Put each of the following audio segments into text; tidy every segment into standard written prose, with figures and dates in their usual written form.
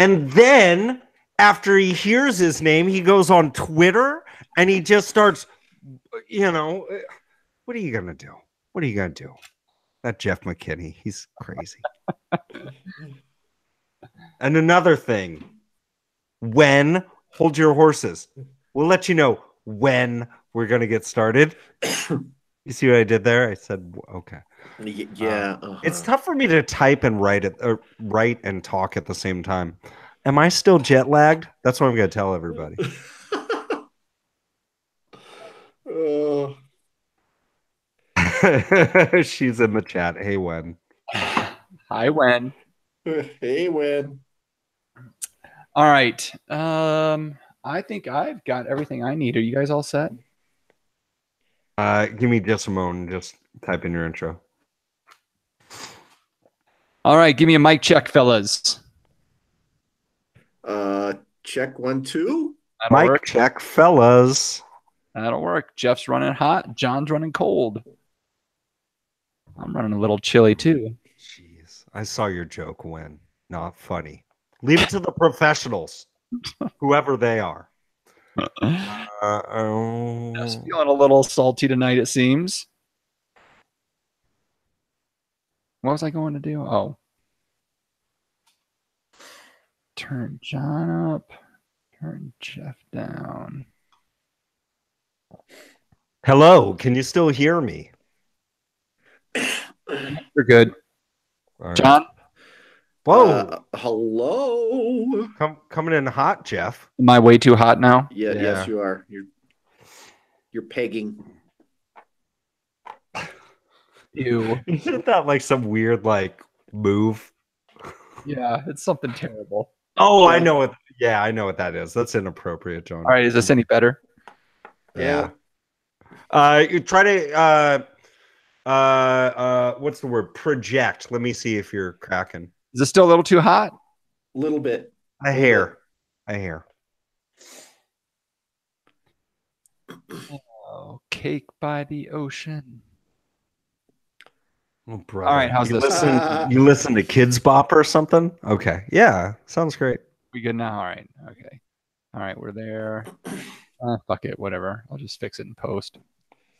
And then after he hears his name, he goes on Twitter and he just starts, what are you going to do? What are you going to do? That Jeff McKinney, he's crazy. And another thing, hold your horses. We'll let you know when we're going to get started. You see what I did there? I said, okay. Yeah. It's tough for me to type and write and talk at the same time. Am I still jet lagged? That's what I'm going to tell everybody. She's in the chat. Hey, Wen. Hi, Wen. Hey, Wen. All right. I think I've got everything I need. Are you guys all set? Give me just a moment. Just type in your intro. All right. Give me a mic check, fellas. Check 1, 2. Mic check, fellas. That'll work. Jeff's running hot. John's running cold. I'm running a little chilly too. Jeez, I saw your joke, Wen. Not funny. Leave it to the professionals, whoever they are. Just feeling a little salty tonight, it seems. What was I going to do? Oh. Turn John up. Turn Jeff down. Hello, can you still hear me? You're good. Right. John? Whoa. Hello. Coming in hot, Jeff. Am I way too hot now? Yeah. Yes, you are. You're pegging. Ew. Isn't that like some weird move? Yeah, it's something terrible. Oh, I know it. Yeah, I know what that is. That's inappropriate, John. All right, is this any better? Yeah. You try to what's the word? Project. Let me see if you're cracking. Is it still a little too hot? A little bit. A hair. Oh, Cake by the Ocean. Oh, brother. All right, how's this? You listen to Kids Bop or something? Okay. Yeah, sounds great. We good now? All right. Okay. All right, we're there. Fuck it, whatever. I'll just fix it in post.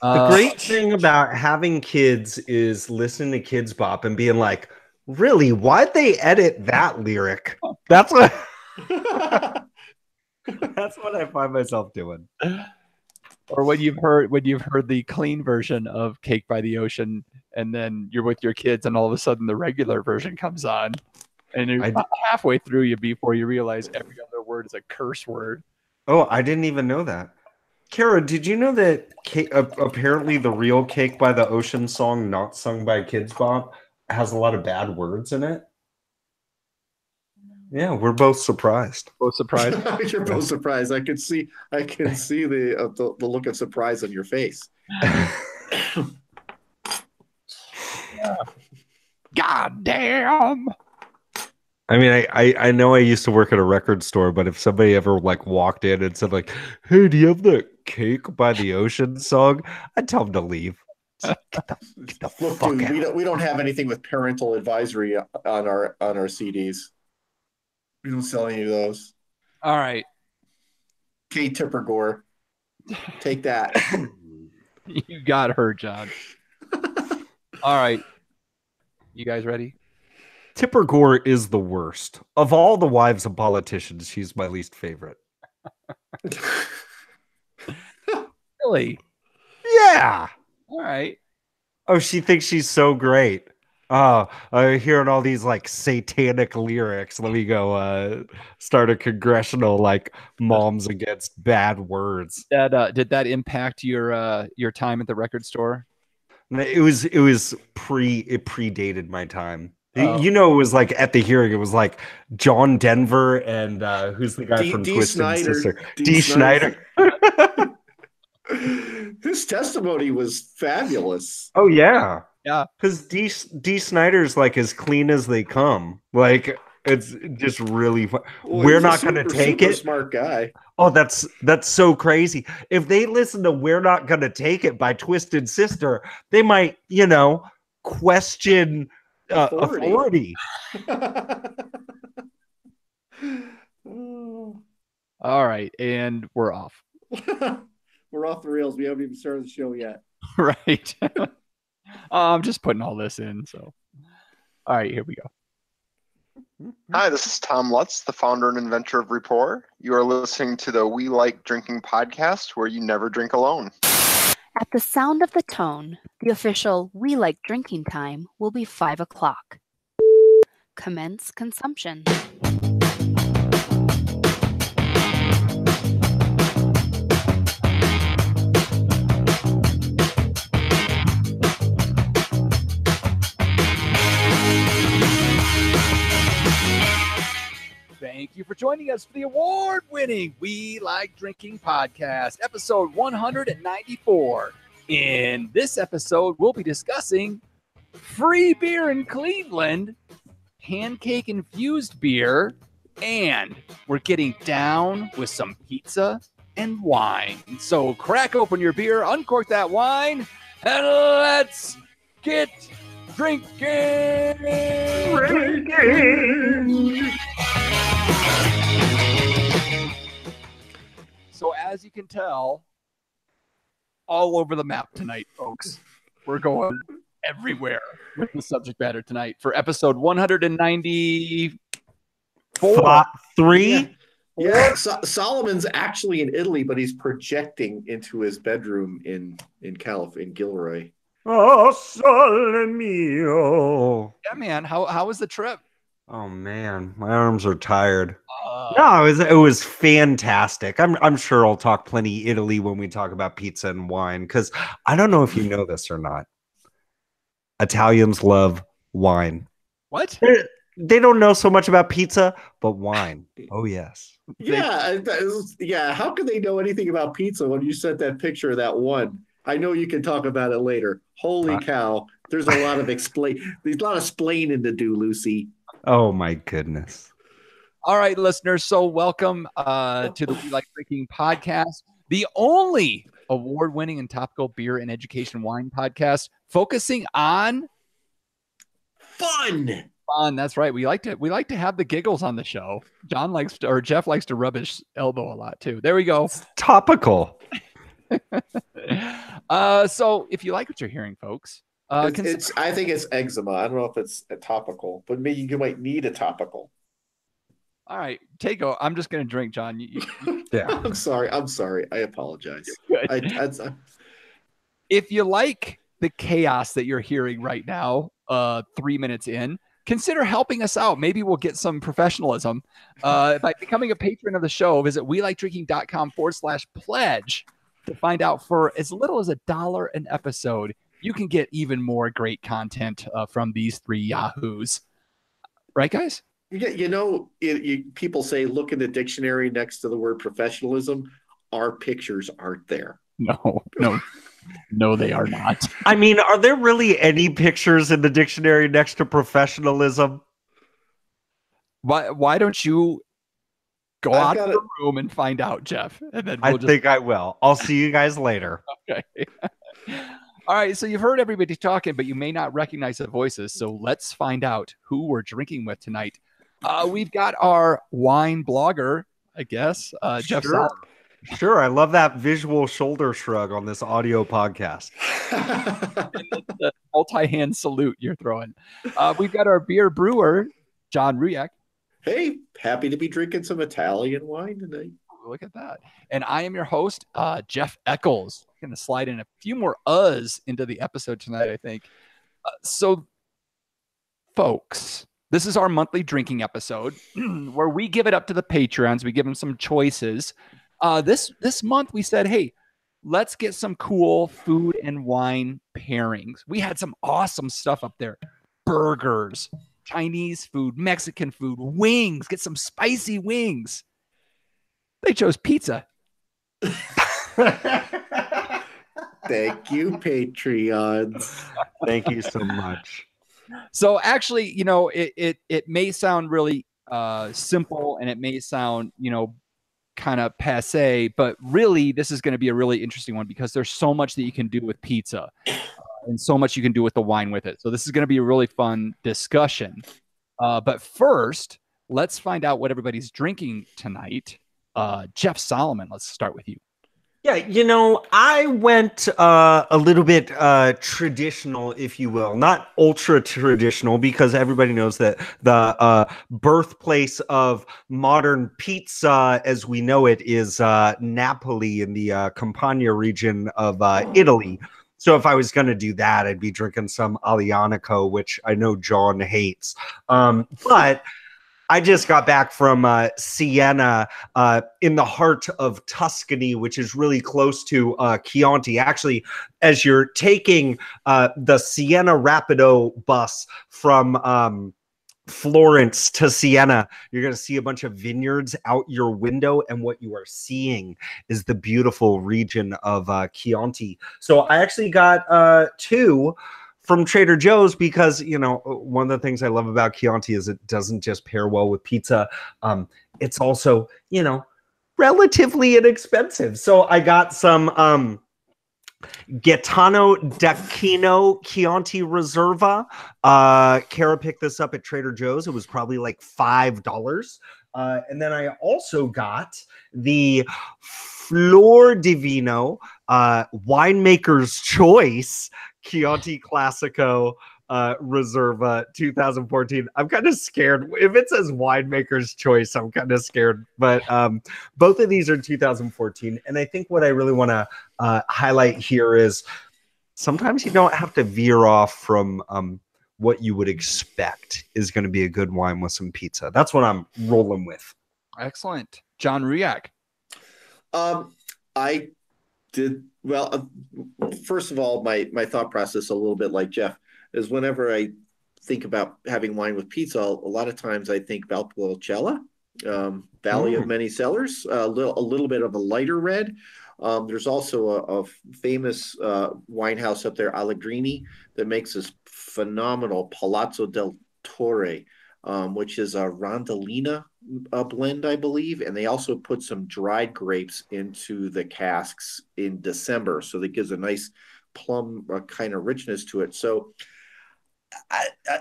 The great thing about having kids is listening to Kids Bop and being like, really, why'd they edit that lyric? That's what that's what I find myself doing. Or when you've heard the clean version of Cake by the Ocean, and then you're with your kids, and all of a sudden the regular version comes on, and you're about halfway through before you realize every other word is a curse word. Oh, I didn't even know that. Kara, did you know that apparently the real Cake by the Ocean song, not sung by Kids Bop, has a lot of bad words in it? Yeah, we're both surprised. Both surprised. You're both surprised. I can see the look of surprise on your face. God damn. I mean, I know I used to work at a record store, but if somebody ever walked in and said "Hey, do you have the Cake by the Ocean song?" I'd tell them to leave. Get the Look, fuck dude, out. we don't have anything with parental advisory on our CDs. We don't sell any of those. All right. K. Tipper Gore. Take that. You got her, John. All right. You guys ready? Tipper Gore is the worst. Of all the wives of politicians, she's my least favorite. Really? Yeah. All right. Oh, she thinks she's so great. Hearing all these satanic lyrics. Let me go start a congressional moms against bad words. Did that impact your time at the record store? It predated my time. Oh. You know, it was at the hearing, it was John Denver and who's the guy from Twisted Sister? Dee Snider. His testimony was fabulous. Oh yeah. Yeah. Because Dee Snider's as clean as they come. It's just really fun. Well, We're not going to take it. Smart guy. Oh, that's so crazy. If they listen to "We're Not Gonna Take It" by Twisted Sister, they might, question authority. All right, and we're off. We're off the rails. We haven't even started the show yet. Right. I'm just putting all this in. So, all right, here we go. Hi, this is Tom Lutz, the founder and inventor of Rapport. You are listening to the We Like Drinking podcast, where you never drink alone. At the sound of the tone, the official We Like Drinking time will be 5 o'clock. Commence consumption. Thank you for joining us for the award-winning We Like Drinking podcast, episode 194. In this episode, we'll be discussing free beer in Cleveland, pancake-infused beer, and we're getting down with some pizza and wine. So crack open your beer, uncork that wine, and let's get drinking! So as you can tell, all over the map tonight, folks. We're going everywhere with the subject matter tonight for episode 194. Three? Yeah, Solomon's actually in Italy, but he's projecting into his bedroom in Gilroy. Oh, sole mio. Yeah, man. How was the trip? Oh man, my arms are tired. No, it was fantastic. I'm sure I'll talk plenty Italy when we talk about pizza and wine, because I don't know if you know this or not. Italians love wine. What? They don't know so much about pizza, but wine. Oh yes. Yeah, yeah. How could they know anything about pizza when you sent that picture of that one? I know you can talk about it later. Holy cow! There's a lot of explaining to do, Lucy. Oh my goodness. All right, listeners. So welcome to the We Like Drinking podcast, the only award-winning and topical beer and education wine podcast focusing on fun. That's right. We like to have the giggles on the show. Jeff likes to rub his elbow a lot too. There we go. It's topical. So if you like what you're hearing, folks, I think it's eczema. I don't know if it's a topical, but maybe you might need a topical. All right, I'm just going to drink, John. Yeah. I'm sorry. I apologize. If you like the chaos that you're hearing right now, 3 minutes in, consider helping us out. Maybe we'll get some professionalism by becoming a patron of the show. Visit welikedrinking.com/pledge to find out. For as little as $1 an episode, you can get even more great content from these three yahoos. Right, guys? Yeah, people say look in the dictionary next to the word professionalism. Our pictures aren't there. No, they are not. I mean, are there really any pictures in the dictionary next to professionalism? Why don't you go out of the room and find out, Jeff? And then I think I will. I'll see you guys later. Okay. All right, so you've heard everybody talking, but you may not recognize the voices. So let's find out who we're drinking with tonight. We've got our wine blogger, I guess, Jeff. Sure, I love that visual shoulder shrug on this audio podcast. The multi-hand salute you're throwing. We've got our beer brewer, John Ruyak. Hey, happy to be drinking some Italian wine tonight. Look at that. And I am your host, Jeff Eccles. I'm going to slide in a few more uhs into the episode tonight, I think. So, folks, this is our monthly drinking episode where we give it up to the Patreons. We give them some choices. This month we said, hey, let's get some cool food and wine pairings. We had some awesome stuff up there. Burgers, Chinese food, Mexican food, wings. Get some spicy wings. They chose pizza. Thank you, Patreons. Thank you so much. So actually, it may sound really simple, and it may sound, kind of passe, but really this is going to be a really interesting one because there's so much that you can do with pizza and so much you can do with the wine with it. So this is going to be a really fun discussion. But first, let's find out what everybody's drinking tonight. Jeff Solomon, let's start with you. Yeah, I went a little bit traditional, if you will, not ultra traditional, because everybody knows that the birthplace of modern pizza as we know it is Napoli in the Campania region of Italy. So if I was going to do that, I'd be drinking some Aglianico, which I know John hates. But I just got back from Siena in the heart of Tuscany, which is really close to Chianti. Actually, as you're taking the Siena Rapido bus from Florence to Siena, you're going to see a bunch of vineyards out your window. And what you are seeing is the beautiful region of Chianti. So I actually got two from Trader Joe's because, one of the things I love about Chianti is it doesn't just pair well with pizza. It's also, relatively inexpensive. So I got some Gaetano d'Acchino Chianti Reserva. Kara picked this up at Trader Joe's. It was probably like $5. And then I also got the Flor Divino Winemaker's Choice Chianti Classico Reserva 2014. I'm kind of scared. If it says Winemaker's Choice, I'm kind of scared. But both of these are 2014. And I think what I really want to highlight here is sometimes you don't have to veer off from what you would expect is going to be a good wine with some pizza. That's what I'm rolling with. Excellent. John Ruyak. I did well. First of all, my thought process, a little bit like Jeff, is whenever I think about having wine with pizza, a lot of times I think Valpolicella, Valley of Many Cellars, a little bit of a lighter red. There's also a famous wine house up there, Allegrini, that makes this phenomenal Palazzo del Torre, which is a Rondolina blend, I believe. And they also put some dried grapes into the casks in December. So that gives a nice plum kind of richness to it. So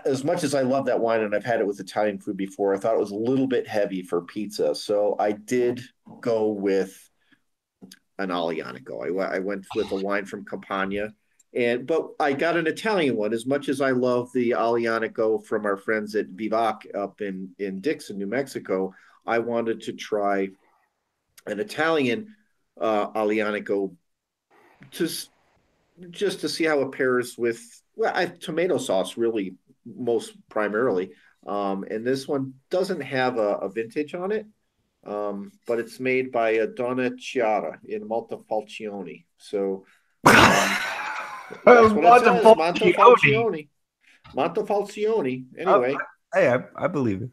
as much as I love that wine, and I've had it with Italian food before, I thought it was a little bit heavy for pizza. So I did go with an Aglianico. I went with a wine from Campania. But I got an Italian one. As much as I love the Aglianico from our friends at Vivac up in Dixon, New Mexico, I wanted to try an Italian Aglianico just to see how it pairs with tomato sauce, really, most primarily. And this one doesn't have a vintage on it, but it's made by Donna Chiara in Montefalcione. So that's what it says, Montefalcione. Montefalcione. Anyway. I believe it.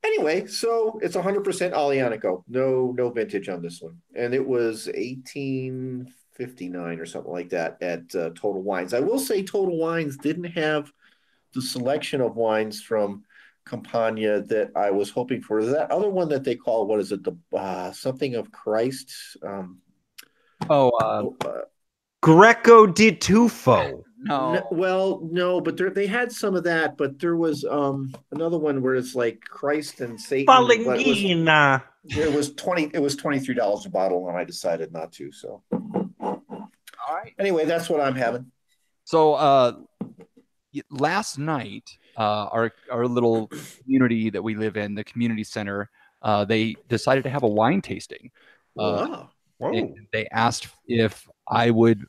Anyway, so it's 100% Aglianico. No vintage on this one. And it was 1859 or something like that at Total Wines. I will say Total Wines didn't have the selection of wines from Campania that I was hoping for. That other one that they call, what is it? The something of Christ. Greco di Tufo. No, but they had some of that, but there was another one where it's like Christ and Satan. Falanghina. It was $23 a bottle, and I decided not to. So, all right. Anyway, that's what I'm having. So, last night, our little community that we live in, the community center, they decided to have a wine tasting. Wow. They asked if I would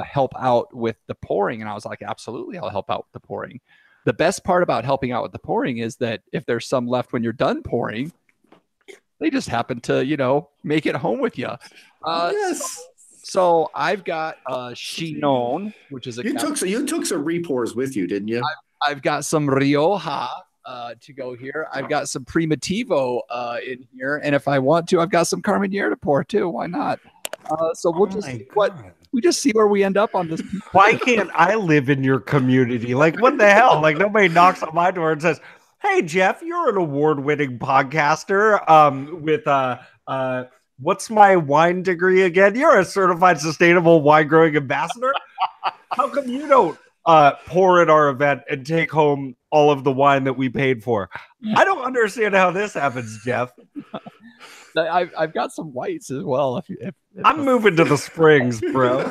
help out with the pouring, and I was like, absolutely, I'll help out with the pouring. The best part about helping out with the pouring is that if there's some left when you're done pouring, they just happen to, make it home with you. Yes. So I've got Chinon, which is you took some repours with you, didn't you? I've got some Rioja to go here. I've got some Primitivo in here, and if I want to, I've got some Carmenere to pour too. Why not? So we'll just see where we end up on this. Why can't I live in your community? Like, what the hell? Like, nobody knocks on my door and says, "Hey, Jeff, you're an award-winning podcaster with what's my wine degree again? You're a certified sustainable wine growing ambassador. How come you don't pour at our event and take home all of the wine that we paid for?" I don't understand how this happens, Jeff. I've got some whites as well. If I'm moving to the Springs, bro.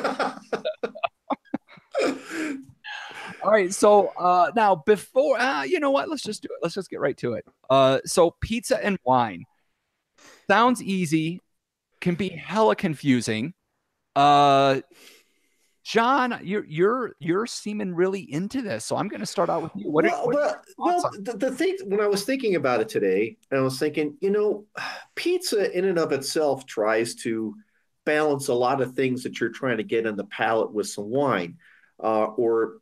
All right, so now before you know what, let's just do it. Let's just get right to it. So pizza and wine sounds easy, can be hella confusing. John, you're seeming really into this, so I'm going to start out with you. The thing when I was thinking about it today, I was thinking, pizza in and of itself tries to balance a lot of things that you're trying to get in the palate with some wine, or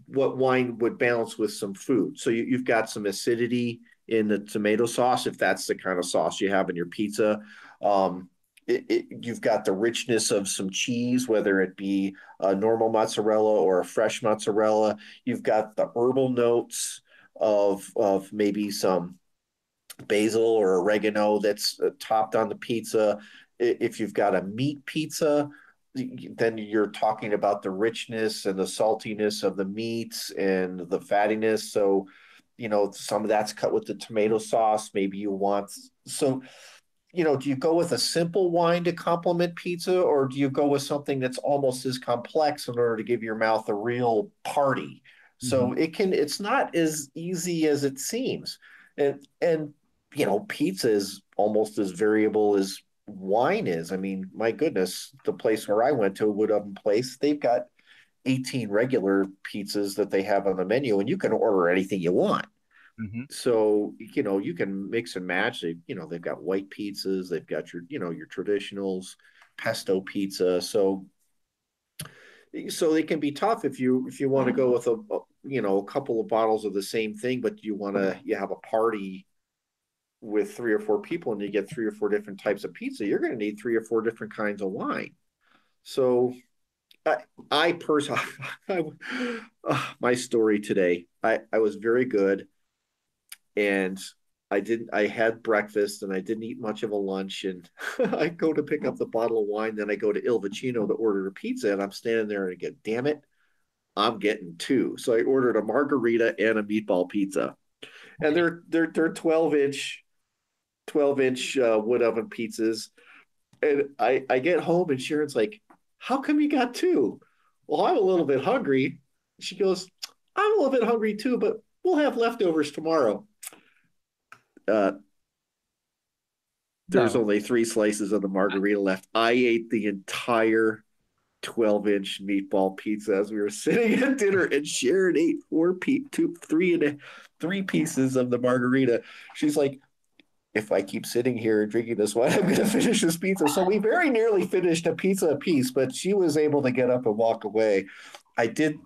what wine would balance with some food. So you've got some acidity in the tomato sauce, if that's the kind of sauce you have in your pizza. You've got the richness of some cheese, whether it be a normal mozzarella or a fresh mozzarella. You've got the herbal notes of maybe some basil or oregano that's topped on the pizza. If you've got a meat pizza, then you're talking about the richness and the saltiness of the meats and the fattiness. So, some of that's cut with the tomato sauce. Maybe you want so. Do you go with a simple wine to complement pizza, or do you go with something that's almost as complex in order to give your mouth a real party? So it's not as easy as it seems. And pizza is almost as variable as wine is. I mean, my goodness, the place where I went to, Wood Oven Place, they've got 18 regular pizzas that they have on the menu, and you can order anything you want. So, you can mix and match. They've got white pizzas. They've got your traditionals, pesto pizza. So it can be tough if you want to go with a couple of bottles of the same thing, but you have a party with 3 or 4 people and you get 3 or 4 different types of pizza. You're going to need 3 or 4 different kinds of wine. So I personally, my story today, I was very good. And I had breakfast and I didn't eat much of a lunch, and I go to pick up the bottle of wine. Then I go to Il Vicino to order a pizza, and I'm standing there and I get, damn it, I'm getting 2. So I ordered a margarita and a meatball pizza, and they're 12-inch wood oven pizzas. And I get home and Sharon's like, how come you got 2? Well, I'm a little bit hungry. She goes, I'm a little bit hungry too, but we'll have leftovers tomorrow. There's only 3 slices of the margarita left. I ate the entire 12-inch meatball pizza as we were sitting at dinner, and Sharon ate 3 pieces of the margarita. She's like, if I keep sitting here and drinking this wine, I'm going to finish this pizza. So we very nearly finished a pizza apiece, but she was able to get up and walk away. I did,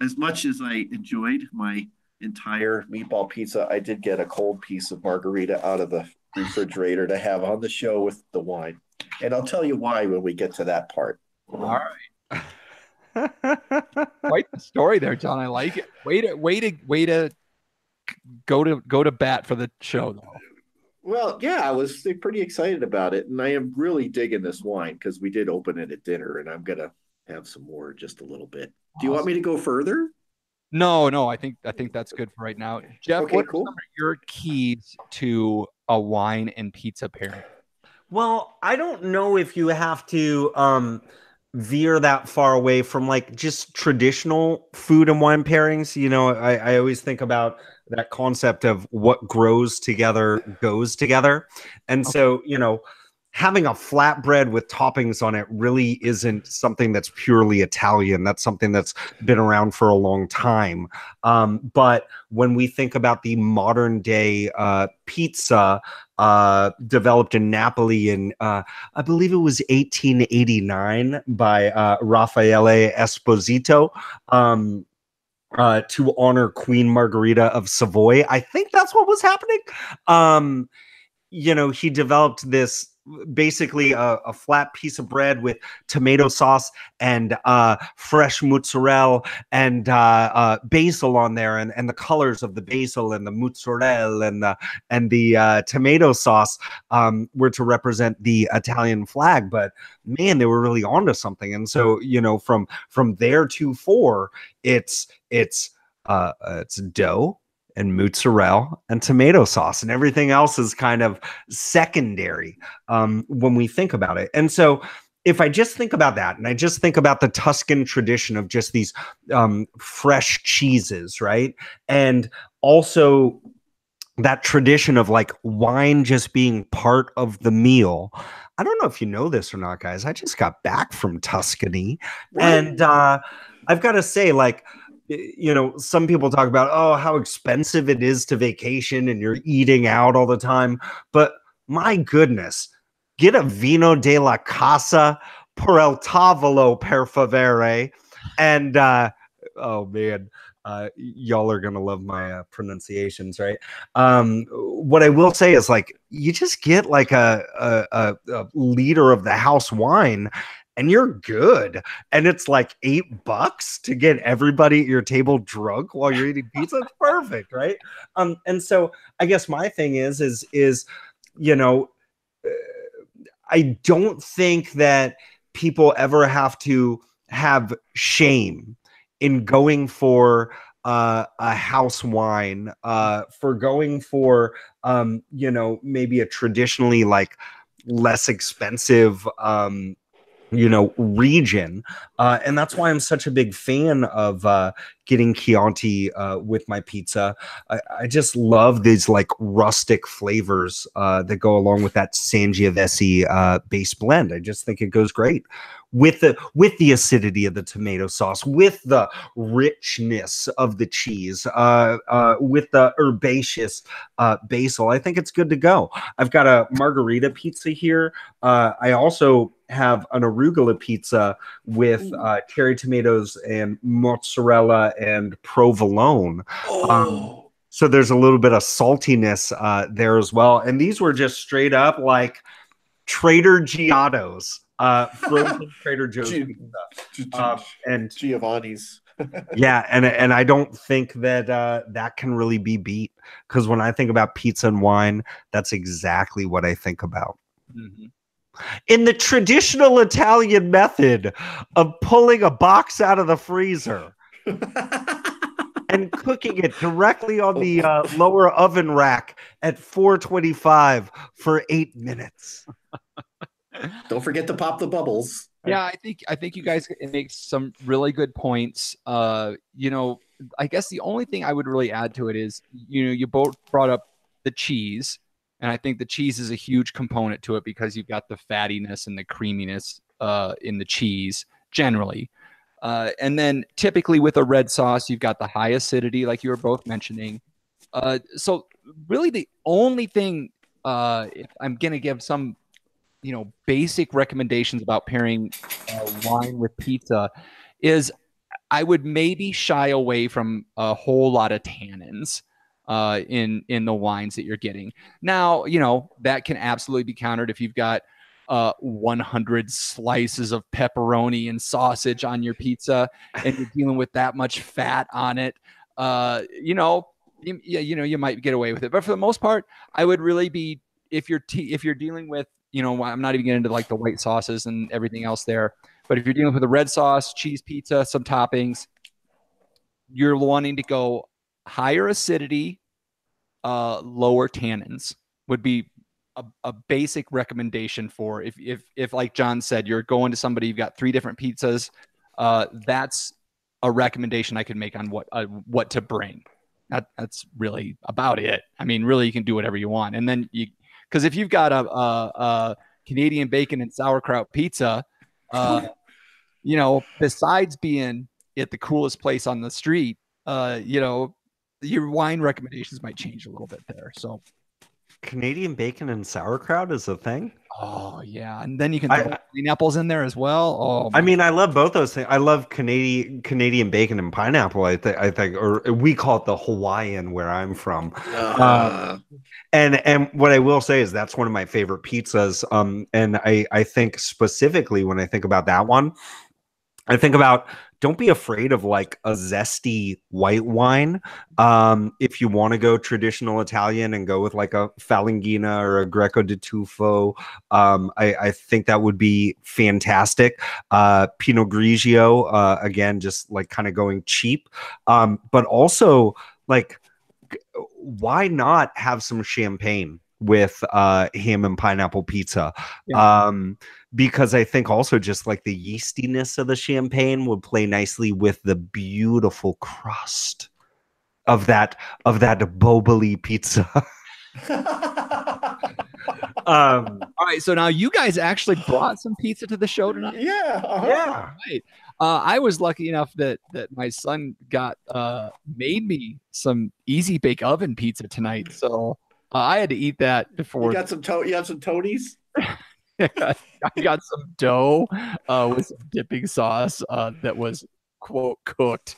as much as I enjoyed my entire meatball pizza, I did get a cold piece of margarita out of the refrigerator to have on the show with the wine. And I'll tell you why when we get to that part. All right. Quite the story there, John. I like it. Way to go to bat for the show, though. Well, yeah, I was pretty excited about it, and I am really digging this wine because we did open it at dinner, and I'm gonna have some more in just a little bit. Do you want me to go further? No, I think that's good for right now. Jeff, okay, what cool. are some of your keys to a wine and pizza pairing? Well, I don't know if you have to veer that far away from like just traditional food and wine pairings. I always think about that concept of what grows together goes together. And so, having a flatbread with toppings on it really isn't something that's purely Italian. That's something that's been around for a long time. But when we think about the modern day pizza developed in Napoli in, I believe it was 1889 by Raffaele Esposito, to honor Queen Margherita of Savoy. I think that's what was happening. He developed this basically a flat piece of bread with tomato sauce and fresh mozzarella and basil on there, and the colors of the basil and the mozzarella and the tomato sauce were to represent the Italian flag. But man, they were really onto something. And so from there to 4, it's dough, and mozzarella and tomato sauce, and everything else is kind of secondary when we think about it. And so if I just think about that, and I just think about the Tuscan tradition of just these fresh cheeses, right? And also that tradition of like wine just being part of the meal. I don't know if you know this or not, guys. I just got back from Tuscany. What? And I've got to say, like, some people talk about, oh, how expensive it is to vacation and you're eating out all the time. But my goodness, get a vino de la casa por el tavolo, per favore. And oh man, y'all are gonna love my pronunciations, right? What I will say is, like, you just get like a liter of the house wine and you're good. And it's like $8 to get everybody at your table drunk while you're eating pizza. It's perfect, right? And so I guess my thing is I don't think that people ever have to have shame in going for a house wine, for going for maybe a traditionally like less expensive region. And that's why I'm such a big fan of getting Chianti with my pizza. I just love these like rustic flavors that go along with that Sangiovese base blend. I just think it goes great with the acidity of the tomato sauce, with the richness of the cheese, with the herbaceous basil. I think it's good to go. I've got a margarita pizza here. I also have an arugula pizza with cherry tomatoes and mozzarella and provolone. So there's a little bit of saltiness there as well. And these were just straight up like Trader Giotto's, frozen Trader Joe's pizza. And Giovanni's. Yeah, and I don't think that that can really be beat, because when I think about pizza and wine, that's exactly what I think about. Mm-hmm. In the traditional Italian method of pulling a box out of the freezer and cooking it directly on the lower oven rack at 425 for 8 minutes. Don't forget to pop the bubbles. Yeah, I think you guys make some really good points. I guess the only thing I would really add to it is, you both brought up the cheese. And I think the cheese is a huge component to it, because you've got the fattiness and the creaminess in the cheese generally. And then typically with a red sauce, you've got the high acidity, like you were both mentioning. So really the only thing, if I'm going to give some, basic recommendations about pairing wine with pizza, is I would maybe shy away from a whole lot of tannins in the wines that you're getting. Now, that can absolutely be countered if you've got 100 slices of pepperoni and sausage on your pizza and you're dealing with that much fat on it. You might get away with it, but for the most part, I would really be, if you're dealing with, I'm not even getting into like the white sauces and everything else there, but if you're dealing with a red sauce, cheese pizza, some toppings, you're wanting to go higher acidity, lower tannins would be a basic recommendation for if like John said, you're going to somebody, you've got 3 different pizzas. That's a recommendation I could make on what to bring. That's really about it. I mean, really, you can do whatever you want, and then because if you've got a Canadian bacon and sauerkraut pizza, besides being at the coolest place on the street, your wine recommendations might change a little bit there. So Canadian bacon and sauerkraut is a thing? Oh yeah, and then you can throw pineapples in there as well. Oh, I mean, I love both those things. I love Canadian bacon and pineapple. I think, or we call it the Hawaiian where I'm from. And what I will say is that's one of my favorite pizzas. And I think specifically when I think about that one, I think about, don't be afraid of like a zesty white wine. If you want to go traditional Italian and go with like a Falanghina or a Greco di Tufo, I think that would be fantastic. Pinot Grigio, again, just like kind of going cheap. But also like why not have some champagne with ham and pineapple pizza? Yeah. Because I think also just like the yeastiness of the champagne would play nicely with the beautiful crust of that Boboli pizza. All right, so now you guys actually brought some pizza to the show tonight. Yeah. Yeah. Right. I was lucky enough that my son got made me some easy bake oven pizza tonight, so I had to eat that before. You got some you have some Tony's? I got some dough with some dipping sauce that was quote cooked.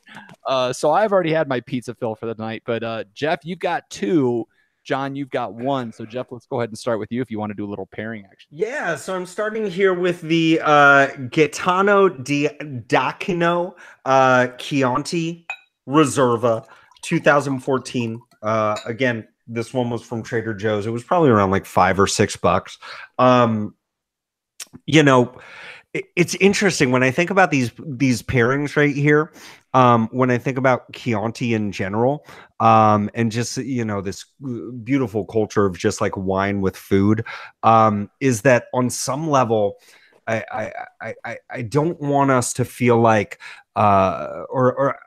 So I've already had my pizza fill for the night. But Jeff, you've got 2. John, you've got 1. So Jeff, let's go ahead and start with you if you want to do a little pairing action. Yeah, so I'm starting here with the Gaetano di Dacino Chianti Reserva 2014. Again, this one was from Trader Joe's. It was probably around like $5 or $6. You know, it's interesting when I think about these pairings right here. When I think about Chianti in general, and just, you know, this beautiful culture of just like wine with food, is that on some level, I don't want us to feel like, or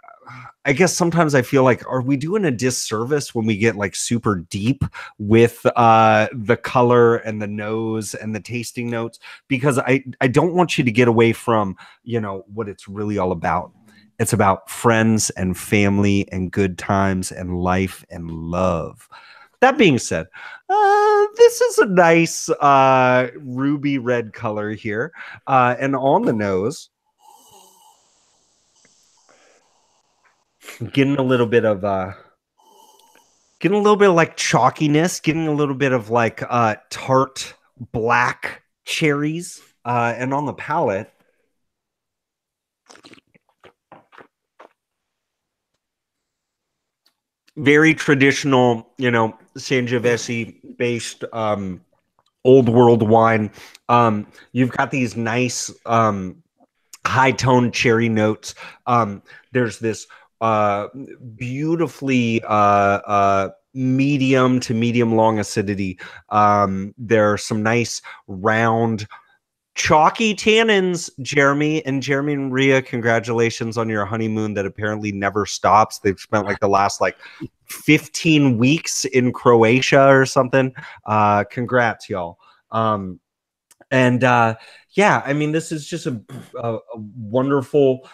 I guess sometimes I feel like, are we doing a disservice when we get like super deep with the color and the nose and the tasting notes? Because I don't want you to get away from, you know, what it's really all about. It's about friends and family and good times and life and love. That being said, this is a nice ruby red color here. And on the nose, getting a little bit of like chalkiness, getting a little bit of like tart black cherries, and on the palate, very traditional, you know, Sangiovese based old world wine. You've got these nice high toned cherry notes. There's this beautifully medium to medium long acidity. There are some nice round chalky tannins, Jeremy and Rhea. Congratulations on your honeymoon that apparently never stops. They've spent like the last like 15 weeks in Croatia or something. Congrats, y'all. Yeah, I mean, this is just a wonderful,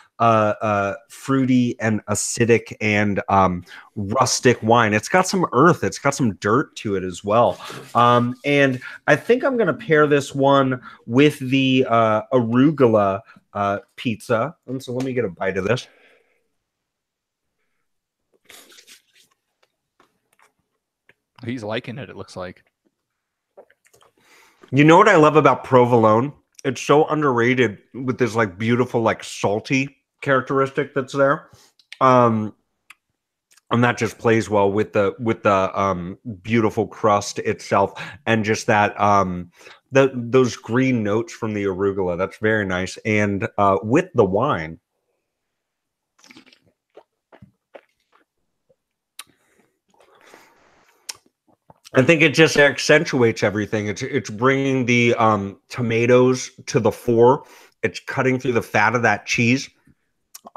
fruity and acidic and rustic wine. It's got some earth. It's got some dirt to it as well. And I think I'm going to pair this one with the arugula pizza. And so let me get a bite of this. He's liking it, it looks like. You know what I love about provolone? It's so underrated with this like beautiful, like salty characteristic that's there. And that just plays well with the beautiful crust itself and just that those green notes from the arugula. That's very nice. And with the wine, I think it just accentuates everything. It's bringing the tomatoes to the fore. It's cutting through the fat of that cheese.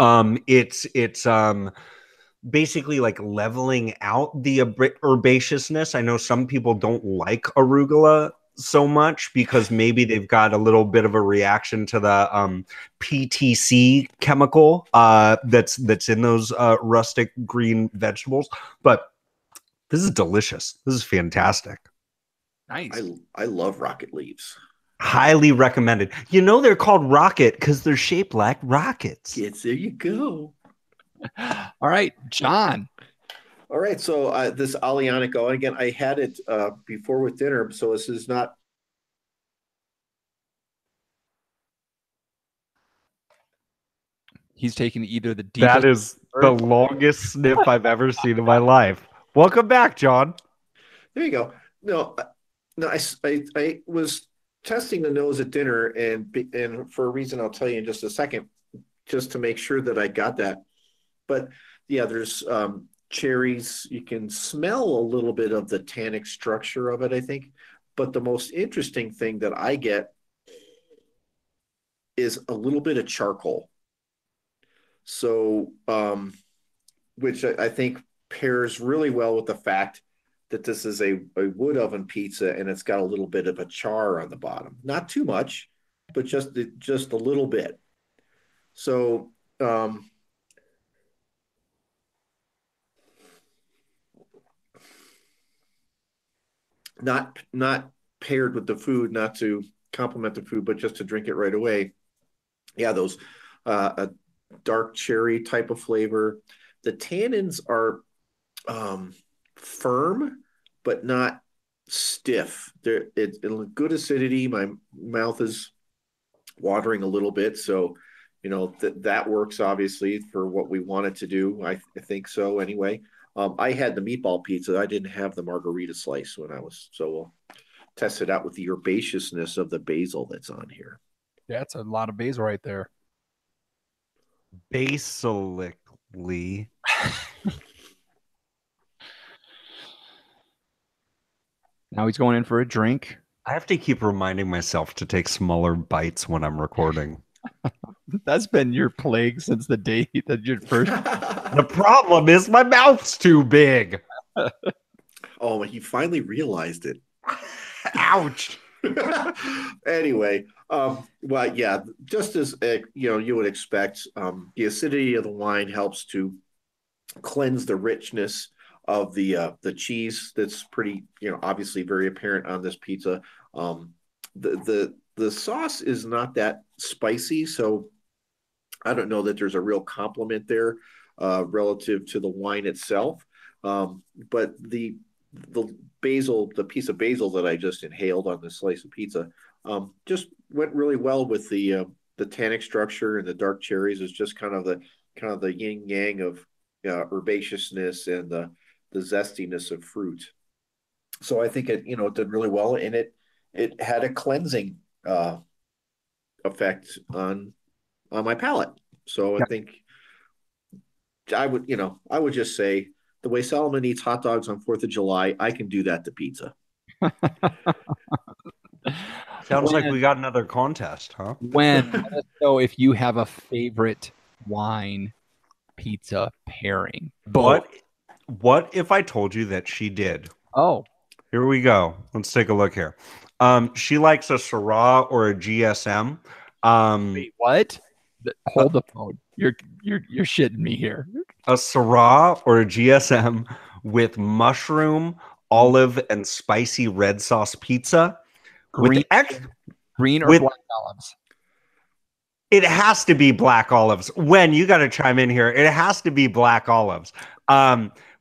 It's basically like leveling out the herbaceousness. I know some people don't like arugula so much because maybe they've got a little bit of a reaction to the PTC chemical that's in those rustic green vegetables, but this is delicious. This is fantastic. Nice. I love rocket leaves. Highly recommended. You know they're called rocket because they're shaped like rockets. Kids, there you go. All right, John. All right, so this Alianico, again, I had it before with dinner, so this is not. He's taking either the deepest. That is the longest sniff I've ever seen in my life. Welcome back, John. There you go. No, I was testing the nose at dinner, and for a reason I'll tell you in just a second, just to make sure that I got that. But yeah, there's cherries. You can smell a little bit of the tannic structure of it, I think. But the most interesting thing that I get is a little bit of charcoal. So, which I think pairs really well with the fact that this is a wood oven pizza and it's got a little bit of a char on the bottom. Not too much, but just a little bit. So, not paired with the food, not to complement the food, but just to drink it right away. Yeah, those a dark cherry type of flavor. The tannins are firm, but not stiff. It's good acidity. My mouth is watering a little bit, so that works obviously for what we wanted to do. I think so anyway. I had the meatball pizza. I didn't have the margarita slice when I was, so we'll test it out with the herbaceousness of the basil that's on here. Yeah, it's a lot of basil right there. Basilically. Now he's going in for a drink. I have to keep reminding myself to take smaller bites when I'm recording. That's been your plague since the day that you first. The problem is my mouth's too big. Oh, he finally realized it. Ouch. Anyway, well, yeah, just as you would expect, the acidity of the wine helps to cleanse the richness of the cheese. That's pretty, obviously very apparent on this pizza. The sauce is not that spicy, so I don't know that there's a real compliment there relative to the wine itself. But the basil, the piece of basil that I just inhaled on this slice of pizza, just went really well with the tannic structure, and the dark cherries is just kind of the yin yang of herbaceousness and the zestiness of fruit. So I think it did really well, and it had a cleansing effect on my palate. So I think I would just say, the way Solomon eats hot dogs on 4th of July, I can do that to pizza. Sounds like we got another contest, huh? So if you have a favorite wine pizza pairing. What if I told you that she did? Oh. Here we go. Let's take a look here. She likes a Syrah or a GSM. Wait, what? Hold the phone. You're shitting me here. A Syrah or a GSM with mushroom, olive, and spicy red sauce pizza. Green or black olives? It has to be black olives. When you got to chime in here, it has to be black olives.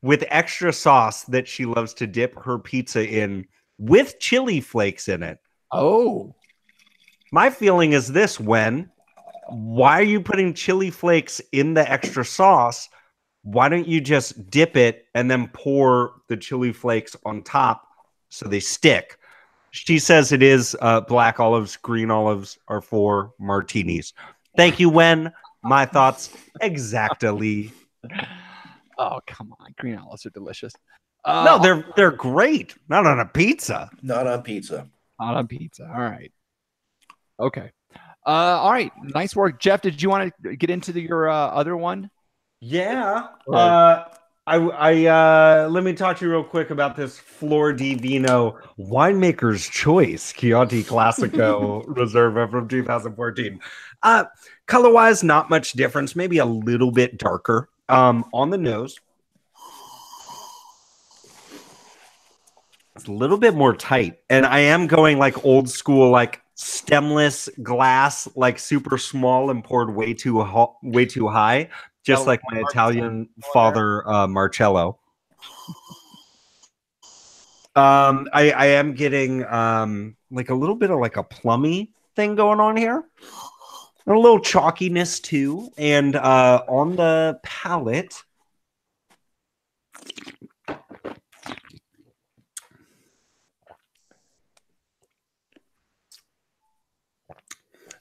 With extra sauce that she loves to dip her pizza in, with chili flakes in it. Oh. My feeling is this, why are you putting chili flakes in the extra sauce? Why don't you just dip it and then pour the chili flakes on top so they stick? She says it is black olives. Green olives are for martinis. Thank you, Wen. My thoughts exactly. Oh, come on. Green olives are delicious. No, they're great. Not on a pizza. Not on pizza. Not on pizza. All right. Okay. All right. Nice work. Jeff, did you want to get into your other one? Yeah. Let me talk to you real quick about this Flor di Vino Winemaker's Choice Chianti Classico Reserva from 2014. Color-wise, not much difference. Maybe a little bit darker on the nose. It's a little bit more tight. And I am going like old school, like stemless glass, like super small and poured way too high. Just like my Italian father, Marcello. I am getting like a little bit of like a plummy thing going on here. And a little chalkiness too. And on the palate,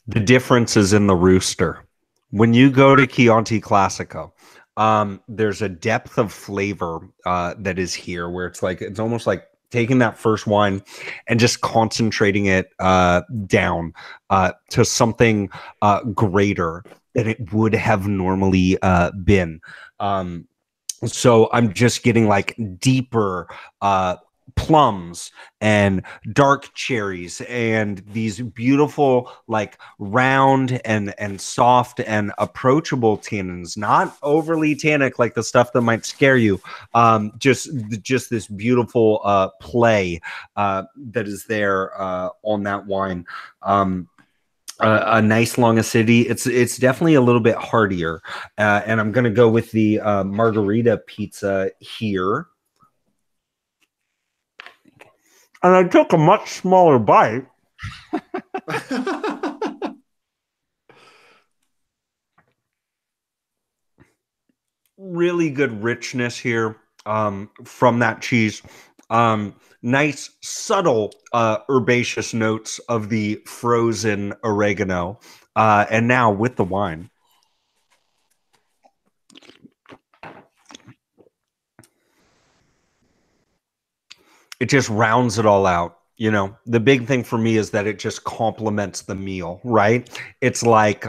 the difference is in the rooster. When you go to Chianti Classico, There's a depth of flavor that is here where it's almost like taking that first wine and just concentrating it down to something greater than it would have normally been. So I'm just getting like deeper plums and dark cherries and these beautiful like round and soft and approachable tannins, not overly tannic like the stuff that might scare you. Just this beautiful play that is there on that wine. A nice long acidity. It's definitely a little bit heartier, and I'm gonna go with the margarita pizza here. And I took a much smaller bite. Really good richness here from that cheese. Nice, subtle, herbaceous notes of the frozen oregano. And now with the wine. It just rounds it all out. You know, the big thing for me is that it just complements the meal, right? It's like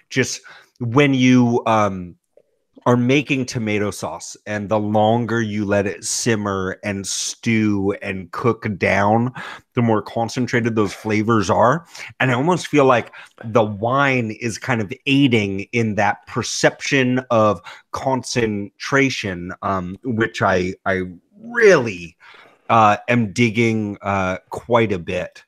just when you are making tomato sauce and the longer you let it simmer and stew and cook down, the more concentrated those flavors are. And I almost feel like the wine is kind of aiding in that perception of concentration, which I really am digging quite a bit.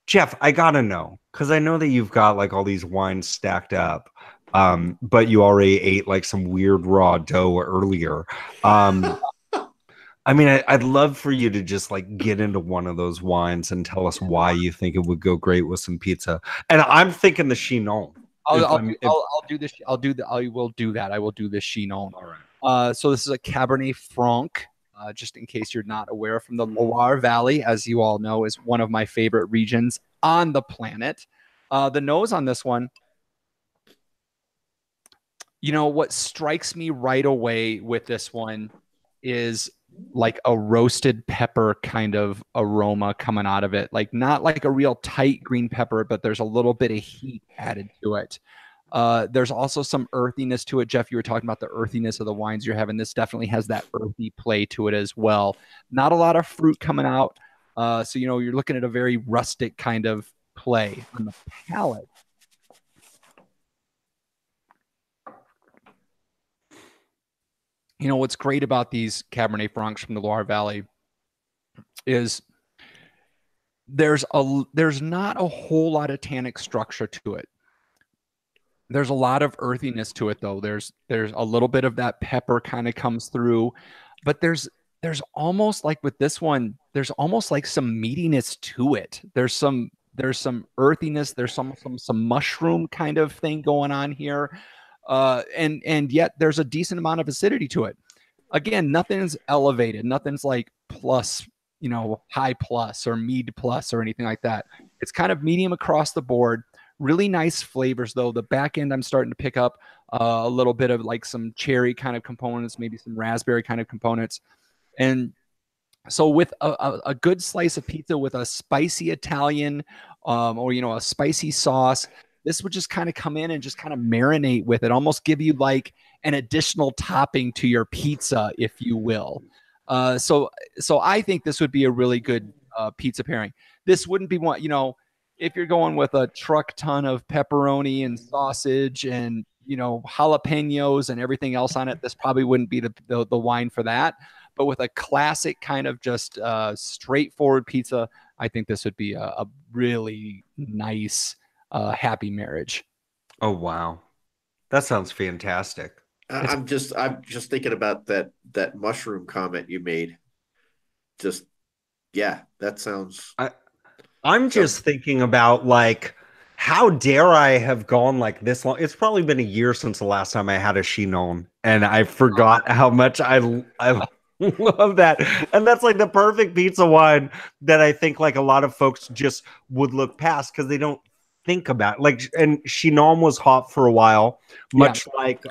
Jeff, I gotta know, because I know that you've got like all these wines stacked up, but you already ate like some weird raw dough earlier. I mean, I'd love for you to just like get into one of those wines and tell us why you think it would go great with some pizza. And I'm thinking the Chinon. I will do that. I will do the Chinon. All right. So this is a Cabernet Franc. Just in case you're not aware, from the Loire Valley, as you all know, is one of my favorite regions on the planet. The nose on this one, you know, what strikes me right away with this one is like a roasted pepper kind of aroma coming out of it. Like not like a real tight green pepper, but there's a little bit of heat added to it. There's also some earthiness to it. Jeff, you were talking about the earthiness of the wines you're having. This definitely has that earthy play to it as well. Not a lot of fruit coming out. So, you know, you're looking at a very rustic kind of play on the palate. You know, what's great about these Cabernet Francs from the Loire Valley is there's not a whole lot of tannic structure to it. There's a lot of earthiness to it, though. There's a little bit of that pepper kind of comes through, but there's almost like with this one, there's almost like some meatiness to it. There's some earthiness. There's some mushroom kind of thing going on here, and yet there's a decent amount of acidity to it. Again, nothing's elevated. Nothing's like plus, you know, high plus or mead plus or anything like that. It's kind of medium across the board. Really nice flavors, though. The back end, I'm starting to pick up a little bit of like some cherry kind of components, maybe some raspberry kind of components. And so with a good slice of pizza with a spicy Italian or, you know, a spicy sauce, this would just kind of come in and just kind of marinate with it, almost give you like an additional topping to your pizza, if you will. So I think this would be a really good pizza pairing. This wouldn't be one, you know, if you're going with a truck ton of pepperoni and sausage and, you know, jalapenos and everything else on it, this probably wouldn't be the wine for that. But with a classic kind of just straightforward pizza, I think this would be a really nice, happy marriage. Oh, wow. That sounds fantastic. I'm just thinking about that mushroom comment you made. Just, yeah, that sounds. I'm just thinking about like, how dare I have gone like this long? It's probably been a year since the last time I had a Chinon, and I forgot how much I love that. And that's like the perfect pizza wine that I think like a lot of folks just would look past because they don't think about it. Like, and Chinon was hot for a while, much like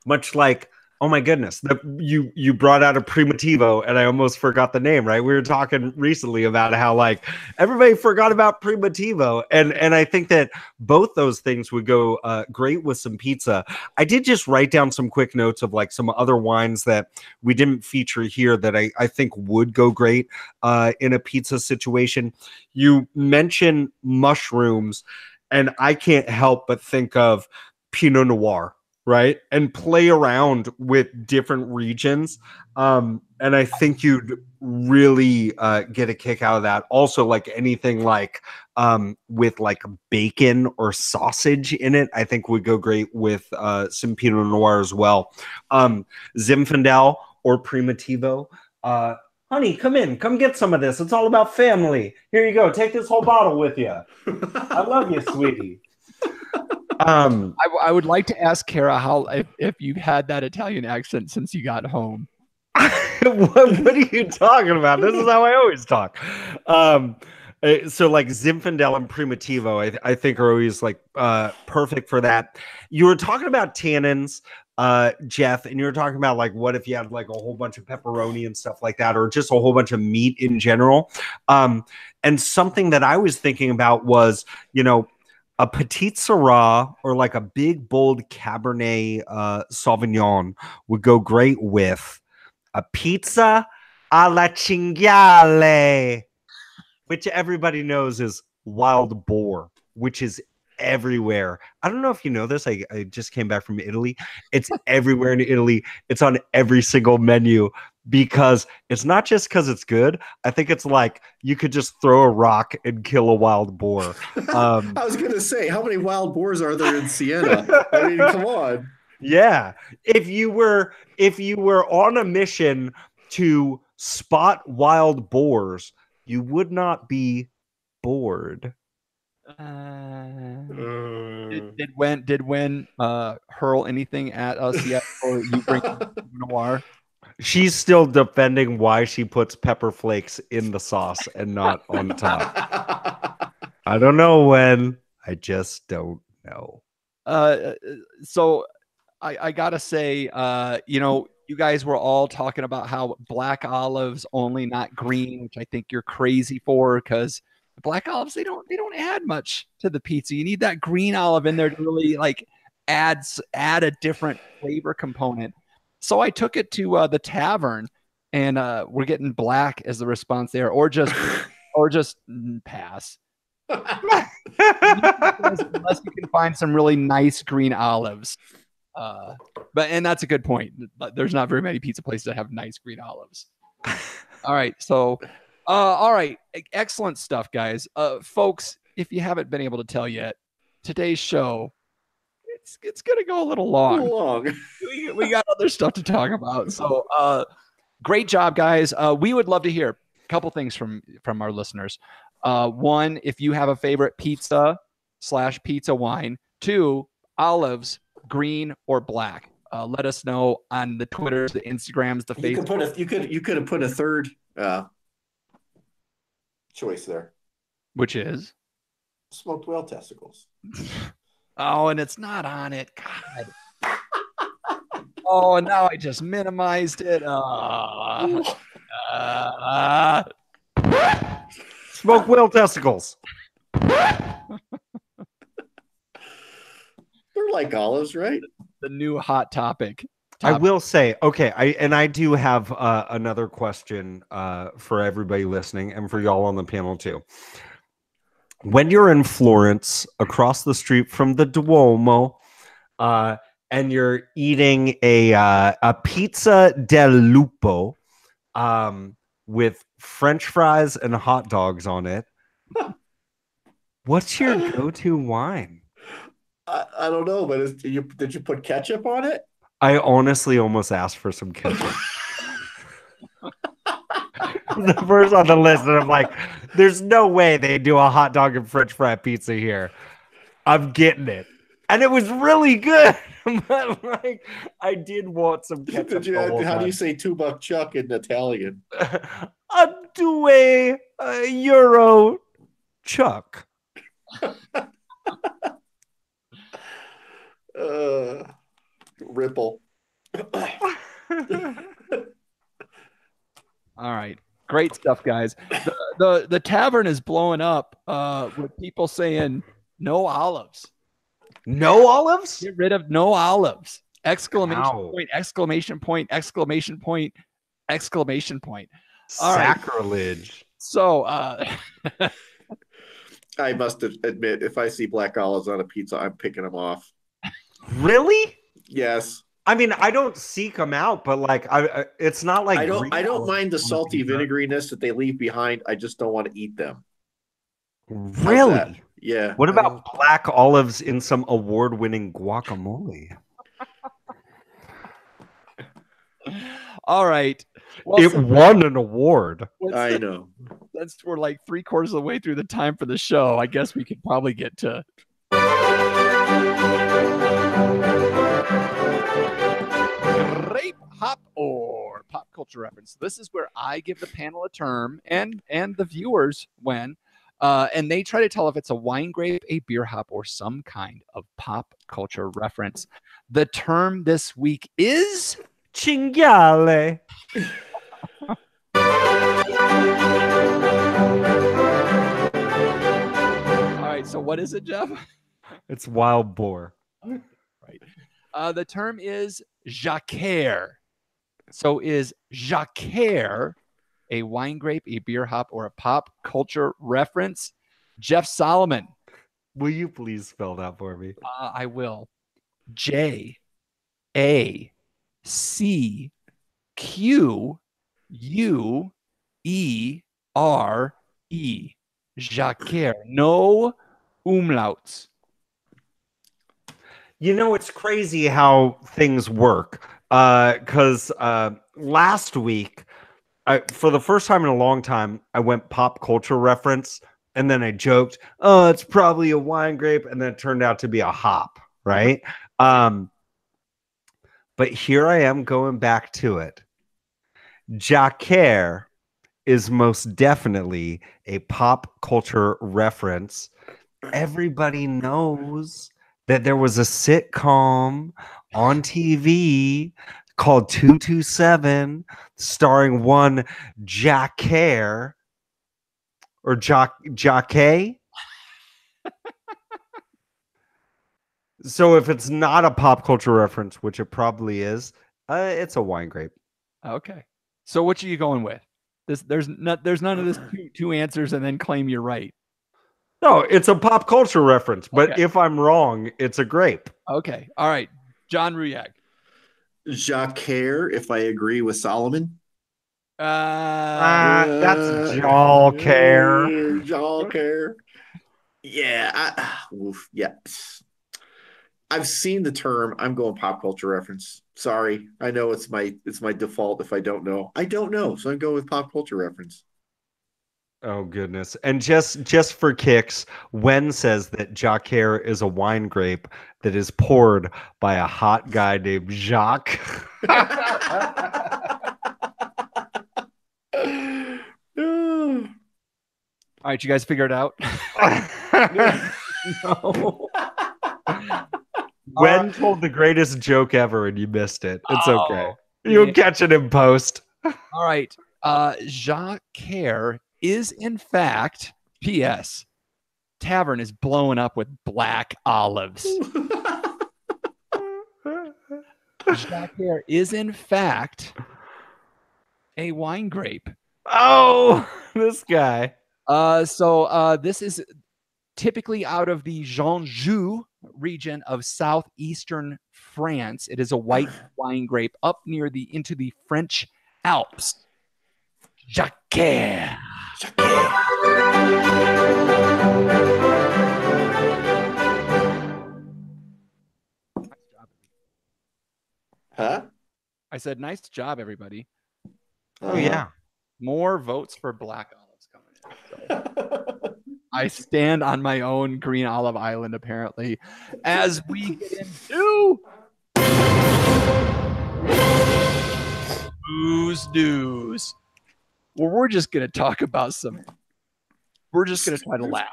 much like, oh my goodness, you brought out a Primitivo, and I almost forgot the name. Right, we were talking recently about how like everybody forgot about Primitivo, and I think that both those things would go great with some pizza. I did just write down some quick notes of like some other wines that we didn't feature here that I think would go great in a pizza situation. You mentioned mushrooms, and I can't help but think of Pinot Noir, right? And play around with different regions. And I think you'd really get a kick out of that. Also, like anything like with like bacon or sausage in it, I think would go great with some Pinot Noir as well. Zinfandel or Primitivo. Honey, come get some of this. It's all about family. Here you go. Take this whole bottle with you. I love you, sweetie. I would like to ask Kara how if you've had that Italian accent since you got home. what are you talking about? This is how I always talk. So like Zinfandel and Primitivo, I think are always like perfect for that. You were talking about tannins, Jeff, and you were talking about like what if you had like a whole bunch of pepperoni and stuff like that, or just a whole bunch of meat in general. And something that I was thinking about was, you know, a Petite Syrah or like a big bold Cabernet Sauvignon would go great with a pizza alla cinghiale, which everybody knows is wild boar, which is everywhere. I don't know if you know this. I just came back from Italy. It's everywhere in Italy. It's on every single menu because it's not just because it's good. I think it's like you could just throw a rock and kill a wild boar. I was going to say, how many wild boars are there in Siena? I mean, come on. Yeah. If you were on a mission to spot wild boars, you would not be bored. Did Wen hurl anything at us yet, or you bring Noir? She's still defending why she puts pepper flakes in the sauce and not on top. I don't know when. I just don't know. So I gotta say, you know, you guys were all talking about how black olives only, not green, which I think you're crazy for, because black olives they don't add much to the pizza. You need that green olive in there to really like add a different flavor component. So I took it to the tavern, and we're getting black as the response there, or just pass. Unless you can find some really nice green olives. And that's a good point. There's not very many pizza places that have nice green olives. All right. So, all right. Excellent stuff, guys. Folks, if you haven't been able to tell yet, today's show, it's going to go a little long. We got other stuff to talk about. So, great job, guys. We would love to hear a couple things from our listeners. One, if you have a favorite pizza/pizza wine. Two, olives, green or black. Let us know on the Twitters, the Instagrams, the Facebook. You could have put a third choice there, which is smoked whale testicles. Oh, and it's not on it. God. Oh, and now I just minimized it. Smoked whale testicles. They're like olives, right? The new hot topic. I will say, okay, I do have another question for everybody listening and for y'all on the panel too. When you're in Florence, across the street from the Duomo, and you're eating a pizza del lupo with French fries and hot dogs on it, what's your go-to wine? I don't know, but did you put ketchup on it? I honestly almost asked for some ketchup. The first on the list, and I'm like, there's no way they do a hot dog and French fry pizza here. I'm getting it. And it was really good. But like, I did want some ketchup. How do you say $2 Chuck in Italian? A 2 euro Chuck. Ripple. All right. Great stuff, guys. The tavern is blowing up with people saying no olives. No olives? Get rid of no olives. Exclamation Ow. point, exclamation point, exclamation point, exclamation point. All right. Sacrilege. So I must admit, if I see black olives on a pizza, I'm picking them off. Really? Yes. I mean, I don't seek them out, but like, it's not like I don't olives mind the on a salty pizza. vinegariness that they leave behind. I just don't want to eat them. How's that? Really? Yeah. What about black olives in some award-winning guacamole? all right. Well, It won an award. I know. since we're like 3/4 of the way through the time for the show, I guess we could probably get to grape hop or pop culture reference. This is where I give the panel a term and the viewers when and they try to tell if it's a wine grape, a beer hop, or some kind of pop culture reference. The term this week is Cinghiale. all right. So what is it, Jeff? It's wild boar. Right. The term is jacquère. So is jacquère a wine grape, a beer hop, or a pop culture reference? Jeff Solomon. Will you please spell that for me? I will. Jacquere. Jacquère. No umlauts. You know, it's crazy how things work. Because last week, for the first time in a long time, I went pop culture reference, and then I joked, "Oh, it's probably a wine grape," and then it turned out to be a hop, right? But here I am going back to it. Jacquère is most definitely a pop culture reference. Everybody knows that there was a sitcom on TV called 227 starring one Jacquère or Jacquet. So if it's not a pop culture reference, which it probably is, it's a wine grape. Okay. So what are you going with? There's none of this two answers and then claim you're right. No, it's a pop culture reference, but Okay. if I'm wrong, it's a grape. Okay. All right. John Ruyag. Jacquère, if I agree with Solomon. That's Jacquère. Jacquère. Yeah. Yeah. I've seen the term. I'm going pop culture reference. Sorry. I know it's my default if I don't know. I don't know, so I'm going with pop culture reference. Oh goodness. And just for kicks, Wen says that Jacquère is a wine grape that is poured by a hot guy named Jacques. All right, you guys figure it out? No. Wen told the greatest joke ever and you missed it. It's okay. You'll catch it in post. All right. Jacquère is in fact, P.S. Tavern is blowing up with black olives. Jacquère is in fact a wine grape. Oh, this guy. So this is typically out of the Anjou region of southeastern France. It is a white wine grape up into the French Alps. Jacquère. Huh? I said, nice job, everybody. Oh, yeah. More votes for black olives coming in. So I stand on my own green olive island, apparently, as we get into Booze News. Well, we're just going to talk about we're just going to try to laugh.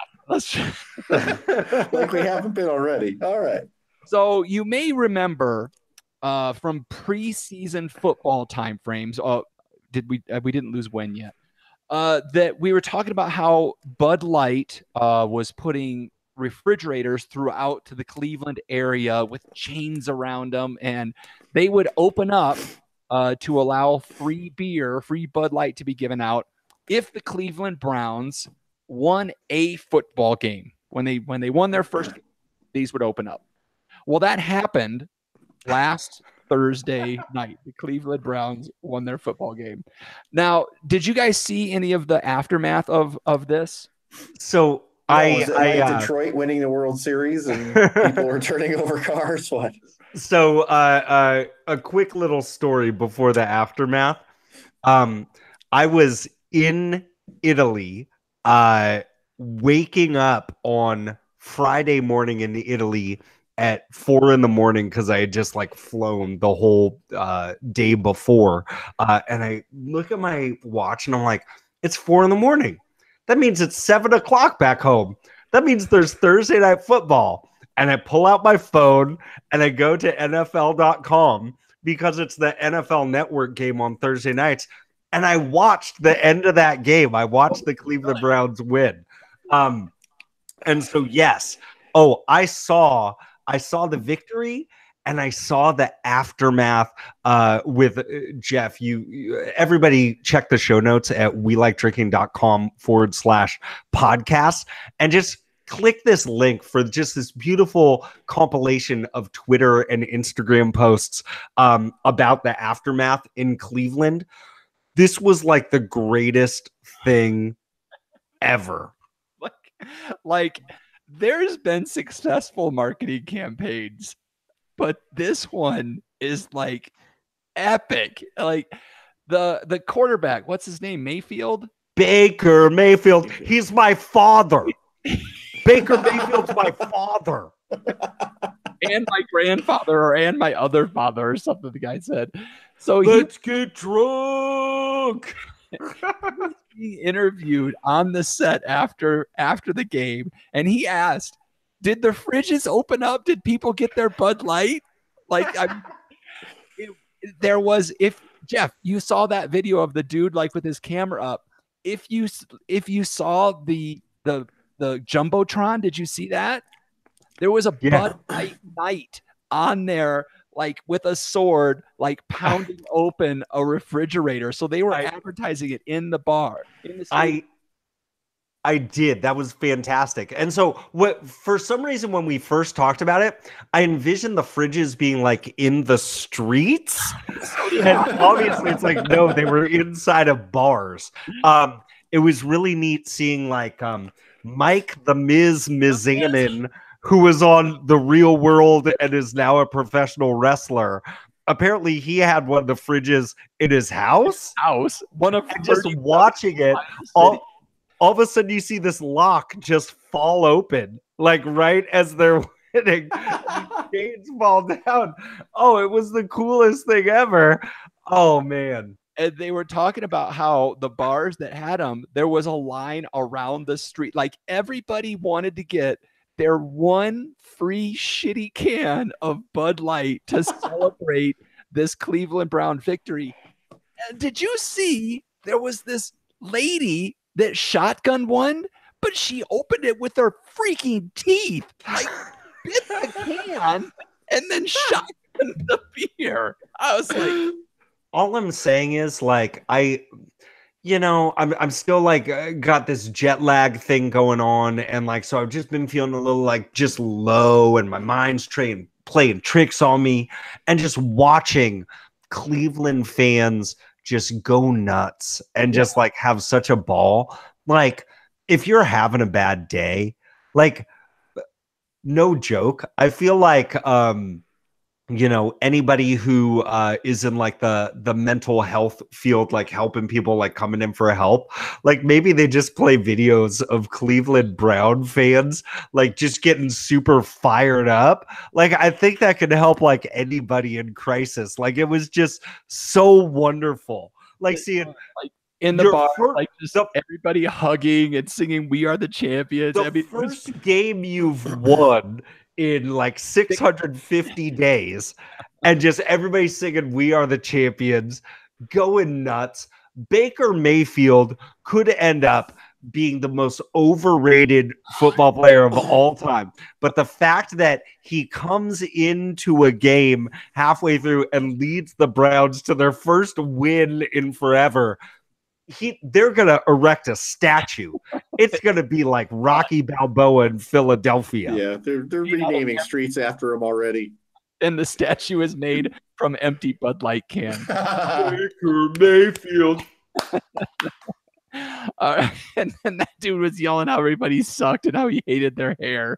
Like we haven't been already. All right. So you may remember from preseason football timeframes. We didn't lose when yet. That we were talking about how Bud Light was putting refrigerators throughout to the Cleveland area with chains around them, and they would open up to allow free Bud Light to be given out if the Cleveland Browns won a football game. When they won their first game, these would open up. Well, that happened last Thursday night. The Cleveland Browns won their football game. Now, did you guys see any of the aftermath of this? So Detroit winning the World Series and people were turning over cars. What? So a quick little story before the aftermath. I was in Italy, waking up on Friday morning in Italy at 4 a.m. because I had just like flown the whole day before. And I look at my watch and I'm like, it's 4 a.m. That means it's 7 o'clock back home. That means there's Thursday night football. And I pull out my phone and I go to NFL.com because it's the NFL Network game on Thursday nights. And I watched the end of that game. I watched the Cleveland Browns win. And so, yes. Oh, I saw the victory and I saw the aftermath with Jeff. Everybody check the show notes at welikedrinking.com/podcast and just click this link for just this beautiful compilation of Twitter and Instagram posts about the aftermath in Cleveland. This was like the greatest thing ever. Like there's been successful marketing campaigns, but this one is like epic. Like the quarterback, what's his name? Baker Mayfield. He's my father. Baker Mayfield's my father. And my grandfather and my other father or something, the guy said. So let's get drunk. He interviewed on the set after the game, and he asked, did the fridges open up? Did people get their Bud Light? Like, there was, if Jeff, you saw that video of the dude like with his camera up. If you saw the Jumbotron, did you see that? There was a Bud Light night on there, like with a sword, like pounding open a refrigerator. So they were advertising it in the bar. I did. That was fantastic. And so for some reason, when we first talked about it, I envisioned the fridges being like in the streets. And obviously it's like, no, they were inside of bars. It was really neat seeing like Mike the Miz Mizanin, who was on The Real World and is now a professional wrestler. Apparently, he had one of the fridges in his house. One of just watching it, all of a sudden you see this lock just fall open, like right as they're winning. The chains fall down. Oh, it was the coolest thing ever. Oh man. And they were talking about how the bars that had them, there was a line around the street. Like everybody wanted to get their one free shitty can of Bud Light to celebrate this Cleveland Brown victory. And did you see there was this lady that shotgun one, but she opened it with her freaking teeth. Like bit the can and then shotgunned the beer. I was like, all I'm saying is like I'm still like got this jet lag thing going on, and like so I've just been feeling a little like just low, and my mind's playing tricks on me, and just watching Cleveland fans just go nuts and just like have such a ball. Like if you're having a bad day, like no joke, I feel like anybody who is in like the mental health field, like helping people, like coming in for help, like maybe they just play videos of Cleveland Brown fans like just getting super fired up. Like I think that could help like anybody in crisis. Like it was just so wonderful, like seeing like in the bar, like just everybody hugging and singing "We Are the Champions." The first game you've won in like 650 days, and just everybody singing "We Are the Champions," going nuts. Baker Mayfield could end up being the most overrated football player of all time. But the fact that he comes into a game halfway through and leads the Browns to their first win in forever, they're going to erect a statue. It's going to be like Rocky Balboa in Philadelphia. Yeah, they're renaming streets after him already. And the statue is made from empty Bud Light cans. Baker Mayfield. And then that dude was yelling how everybody sucked and how he hated their hair.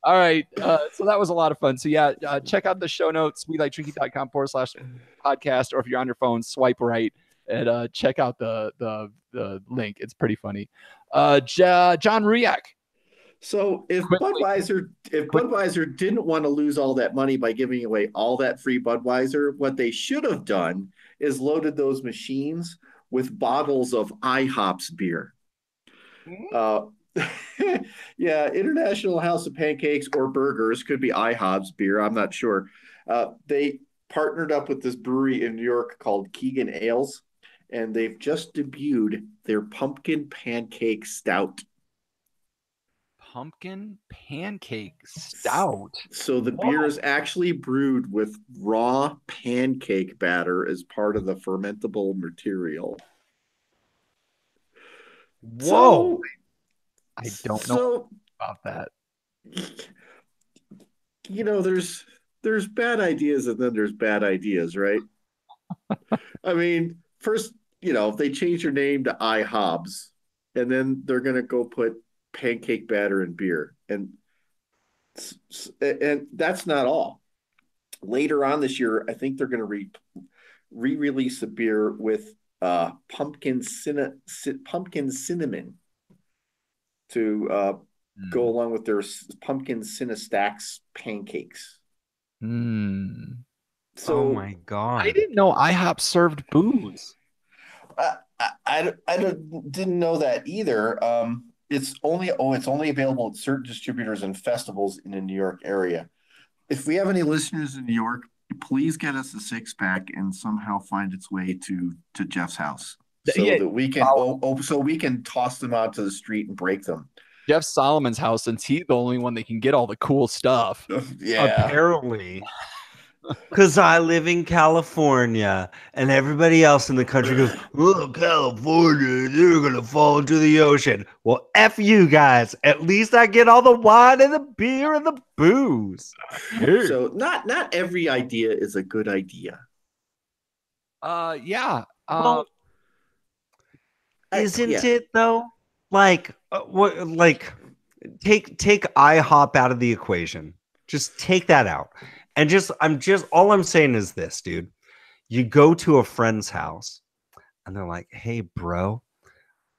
All right. So that was a lot of fun. So yeah, check out the show notes, welikedrinking.com/podcast, or if you're on your phone, swipe right and check out the link. It's pretty funny. John Riak. So if Budweiser didn't want to lose all that money by giving away all that free Budweiser, what they should have done is loaded those machines with bottles of IHOP's beer. Yeah, International House of Pancakes or Burgers, could be IHOP's beer, I'm not sure. They partnered up with this brewery in New York called Keegan Ales, and they've just debuted their pumpkin pancake stout. Pumpkin pancake stout. So the beer is actually brewed with raw pancake batter as part of the fermentable material. Whoa. I don't know about that. You know, there's bad ideas and then there's bad ideas, right? I mean, first, you know, they change your name to IHOBs, and then they're going to go put pancake batter in beer. And that's not all. Later on this year, I think they're going to re-release a beer with pumpkin cinnamon to go along with their pumpkin Cinestacks pancakes. So, oh my God. I didn't know IHOP served booze. I didn't know that either. It's only available at certain distributors and festivals in the New York area. If we have any listeners in New York, please get us a 6-pack and somehow find its way to Jeff's house so that we can so we can toss them out to the street and break them. Jeff Solomon's house, since he's the only one that can get all the cool stuff. Yeah, apparently. Because I live in California, and everybody else in the country goes, "Oh, California, they're gonna fall into the ocean." Well, F you guys. At least I get all the wine and the beer and the booze. So not every idea is a good idea. Yeah. Isn't it though? Like, what? Like, take IHOP out of the equation. Just take that out. And all I'm saying is this, dude. You go to a friend's house and they're like, "Hey, bro,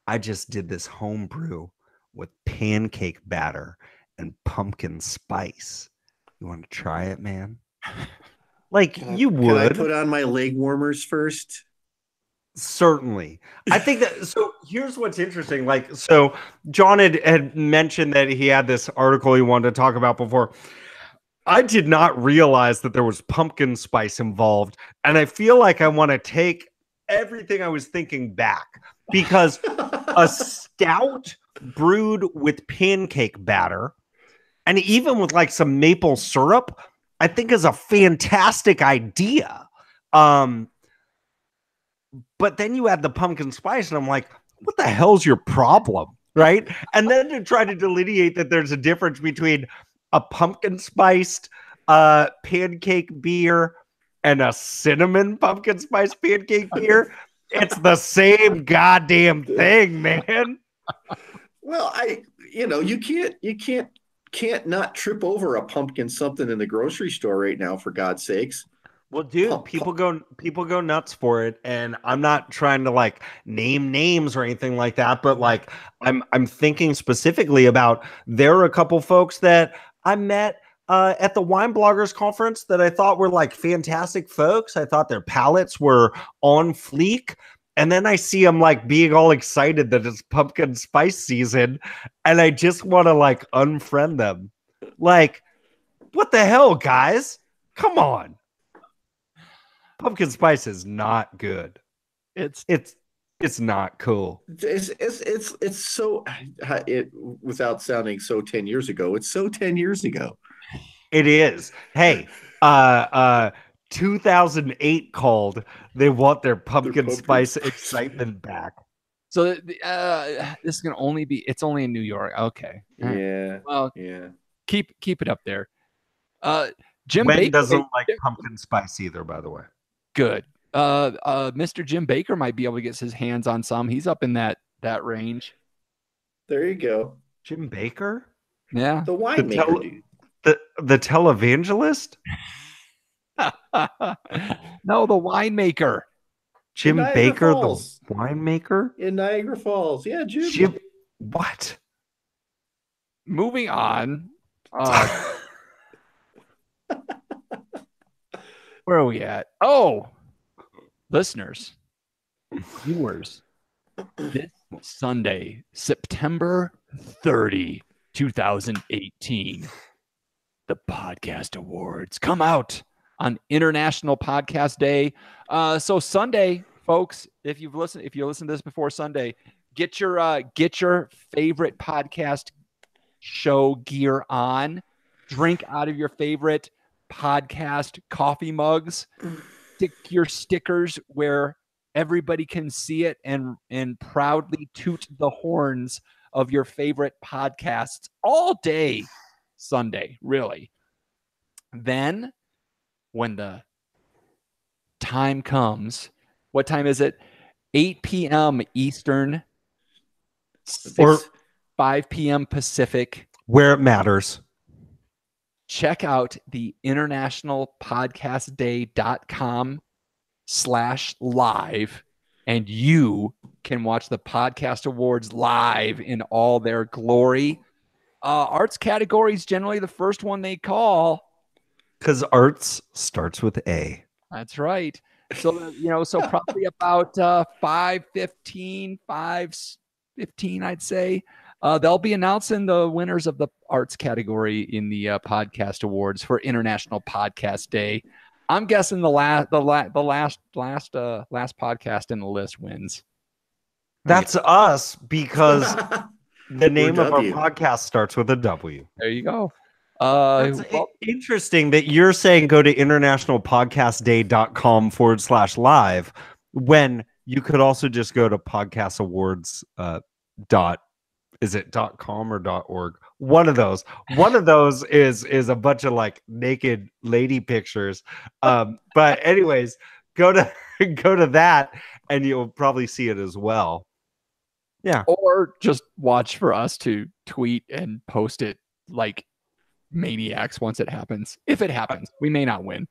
I just did this home brew with pancake batter and pumpkin spice. You want to try it, man?" Like, you would. Can I put on my leg warmers first? Certainly. I think that, so here's what's interesting. Like, so John had mentioned that he had this article he wanted to talk about before. I did not realize that there was pumpkin spice involved. And I feel like I want to take everything I was thinking back, because a stout brewed with pancake batter and even with like some maple syrup, I think is a fantastic idea. But then you add the pumpkin spice and I'm like, what the hell's your problem? Right. And then to try to delineate that there's a difference between a pumpkin spiced pancake beer and a cinnamon pumpkin spice pancake beer. It's the same goddamn thing, man. Well, you can't not trip over a pumpkin something in the grocery store right now, for God's sakes. Well, dude, people go nuts for it, and I'm not trying to like name names or anything like that, but like I'm thinking specifically about, there are a couple folks that I met at the Wine Bloggers Conference that I thought were like fantastic folks. I thought their palates were on fleek, And then I see them like being all excited that it's pumpkin spice season, and I just want to like unfriend them. Like, what the hell, guys? Come on. Pumpkin spice is not good. It's not cool. It's so without sounding so 10 years ago. It's so 10 years ago. It is. Hey, 2008 called. They want their pumpkin spice excitement back. So this is gonna only be. It's only in New York. Okay. Yeah. Well, Yeah. keep it up there. Jim Gwen Baker doesn't like pumpkin spice either, by the way. Good. Mr. Jim Baker might be able to get his hands on some. He's up in that range. There you go. Jim Baker? Yeah. The winemaker, dude. The televangelist? No, the winemaker. Jim Niagara Baker, Falls. the winemaker? In Niagara Falls. Yeah, Jim. What? Moving on. Where are we at? Oh, listeners, viewers, this Sunday, September 30, 2018, the Podcast Awards come out on International Podcast Day. So Sunday, folks, if you listened to this before Sunday, get your favorite podcast show gear on. Drink out of your favorite podcast coffee mugs. Stick your stickers where everybody can see it and proudly toot the horns of your favorite podcasts all day Sunday, really. Then when the time comes, what time is it? 8 p.m. Eastern, or 5 p.m. Pacific. Where it matters. Check out the internationalpodcastday.com/live, and you can watch the Podcast Awards live in all their glory. Arts category is generally the first one they call. Because arts starts with A. That's right. So, so probably about 5:15, I'd say. They'll be announcing the winners of the arts category in the podcast awards for International Podcast Day. I'm guessing the last podcast in the list wins. That's us, because the name of our W. podcast starts with a W. There you go. That's interesting that you're saying go to internationalpodcastday.com/live when you could also just go to podcast awards is it .com or .org? One of those is a bunch of like naked lady pictures. But anyways, go to that and you'll probably see it as well. Yeah. Or just watch for us to tweet and post it like maniacs once it happens. If it happens, we may not win.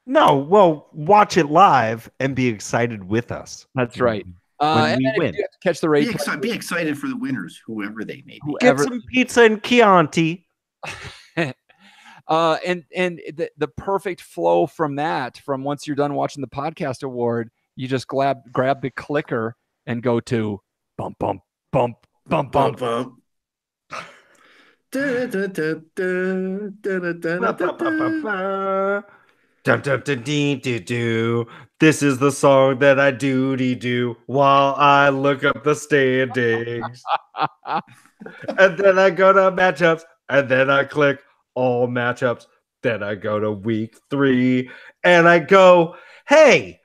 No, well, watch it live and be excited with us. That's right. When we win. If you have to catch the race. Be excited for the winners, whoever they may be. Get some pizza and Chianti. And the perfect flow from once you're done watching the podcast award, you just grab the clicker and go to bump bump bump bump bump bump. This is the song that I do while I look up the standings. And then I go to matchups, and then I click all matchups. Then I go to week 3, and I go, hey,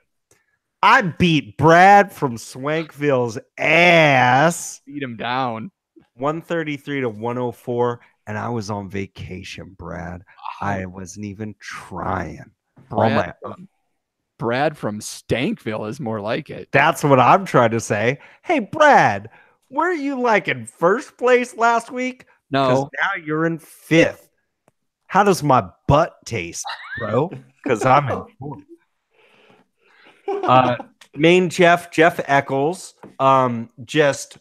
I beat Brad from Swankville's ass. Beat him down. 133 to 104, and I was on vacation, Brad. I wasn't even trying. Brad from Stankville is more like it. That's what I'm trying to say. Hey, Brad, were you like in first place last week? No. Now you're in 5th. How does my butt taste, bro? Because I'm in 4th. Main Jeff Eccles, just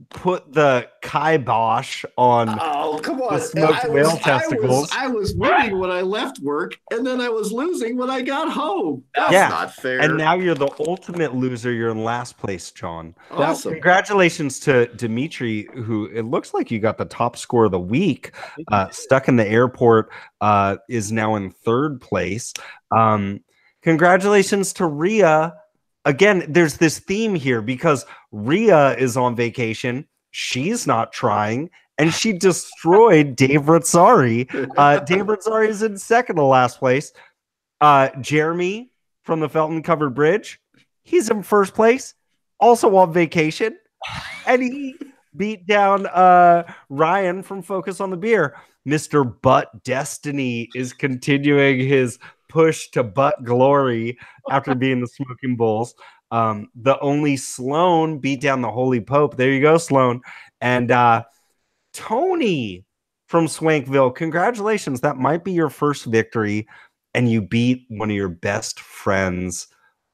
put the kibosh on Oh, come on. the smoked whale testicles. I was winning when I left work, and then I was losing when I got home. That's Yeah. not fair. And now you're the ultimate loser. You're in last place, John. Awesome. Congratulations to Dimitri, who it looks like you got the top score of the week. Stuck in the airport, is now in third place. Congratulations to Rhea. Again, there's this theme here because Rhea is on vacation. She's not trying. And she destroyed Dave Rizzari. Dave Rizzari is in second to last place. Jeremy from the Felton Covered Bridge, he's in first place, also on vacation. And he beat down Ryan from Focus on the Beer. Mr. Butt Destiny is continuing his push to butt glory after being the Smoking Bulls. The only Sloan beat down the Holy Pope. There you go, Sloan. And Tony from Swankville, congratulations. That might be your first victory. And you beat one of your best friends.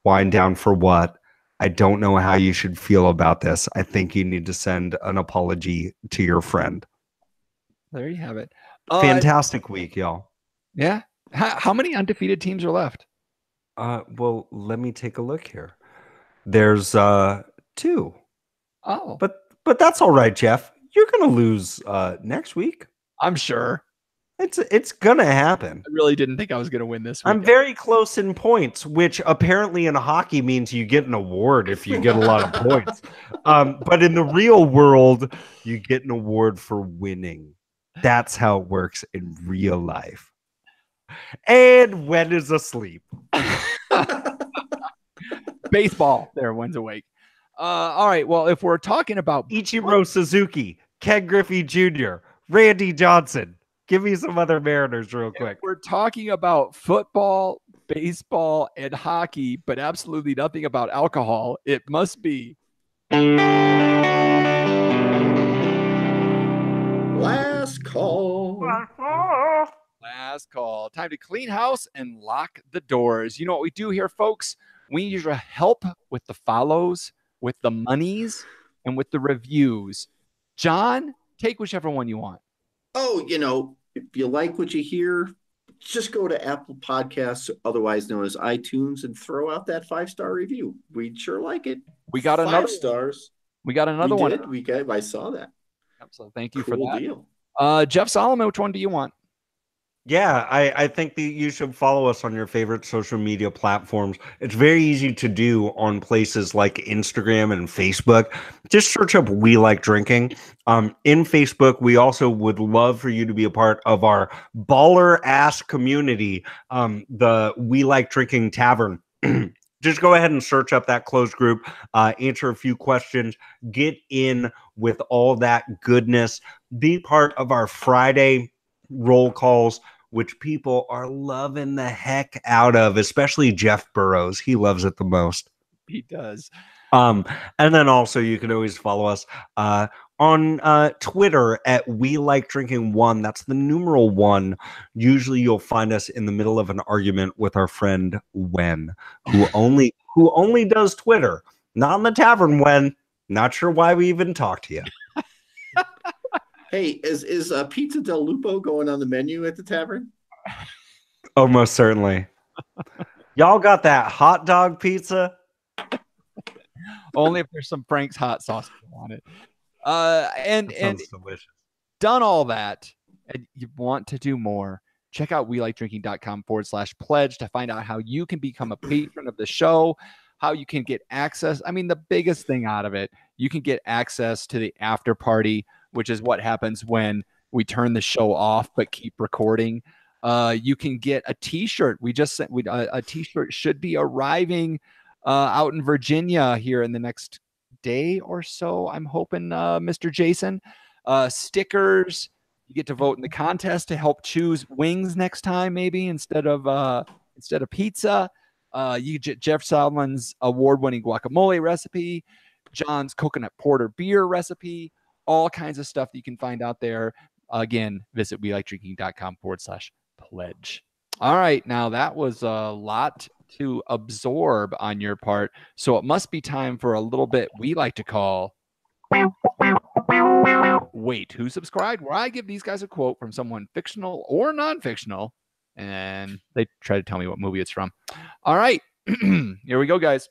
Wind down for what? I don't know how you should feel about this. I think you need to send an apology to your friend. There you have it. Fantastic week, y'all. Yeah. How many undefeated teams are left? Well, let me take a look here. There's 2. Oh. But that's all right, Jeff. You're gonna lose next week. I'm sure. It's gonna happen. I really didn't think I was gonna win this week. I'm very close in points, which apparently in hockey means you get an award if you get a lot of points. But in the real world, you get an award for winning. That's how it works in real life. And Wen is asleep. Baseball there, Wen's awake. All right, well, if we're talking about Ichiro Suzuki, Ken Griffey Jr., Randy Johnson, give me some other Mariners real quick. We're talking about football, baseball, and hockey, but absolutely nothing about alcohol. It must be last call. Last call. Time to clean house and lock the doors. You know what we do here, folks? We need your help with the follows, with the monies, and with the reviews. John, take whichever one you want. Oh, if you like what you hear, just go to Apple Podcasts, otherwise known as iTunes, and throw out that 5-star review. We'd sure like it. We got 5 another stars. We got another we one. Did. I saw that. So thank you Cool for that. Deal. Jeff Solomon, which one do you want? Yeah, I think that you should follow us on your favorite social media platforms. It's very easy to do on places like Instagram and Facebook. Just search up We Like Drinking. In Facebook, we also would love for you to be a part of our baller ass community, the We Like Drinking Tavern. Just go ahead and search up that closed group, answer a few questions, get in with all that goodness, be part of our Friday roll calls, which people are loving the heck out of, especially Jeff Burrows. He loves it the most. He does. And then also you can always follow us on Twitter at We Like Drinking 1. That's the numeral 1. Usually you'll find us in the middle of an argument with our friend Wen, who only does Twitter, not in the tavern. Wen, not sure why we even talked to you. Hey, is Pizza Del Lupo going on the menu at the tavern? Oh, most certainly. Y'all got that hot dog pizza? Only if there's some Frank's hot sauce on it. And Delicious. Done all that, and you want to do more, check out welikedrinking.com/pledge to find out how you can become a patron of the show, how you can get access. I mean, the biggest thing out of it, you can get access to the after party, which is what happens when we turn the show off but keep recording. You can get a t-shirt. We just sent a t-shirt should be arriving out in Virginia here in the next day or so. I'm hoping, Mr. Jason. Stickers. You get to vote in the contest to help choose wings next time, maybe instead of pizza. You get Jeff Solomon's award-winning guacamole recipe, John's coconut porter beer recipe, all kinds of stuff that you can find out there. Again, visit welikedrinking.com/pledge. All right. Now that was a lot to absorb on your part. So it must be time for a little bit we like to call Wait, who subscribed? Where I give these guys a quote from someone fictional or non-fictional, and they try to tell me what movie it's from. All right, here we go, guys.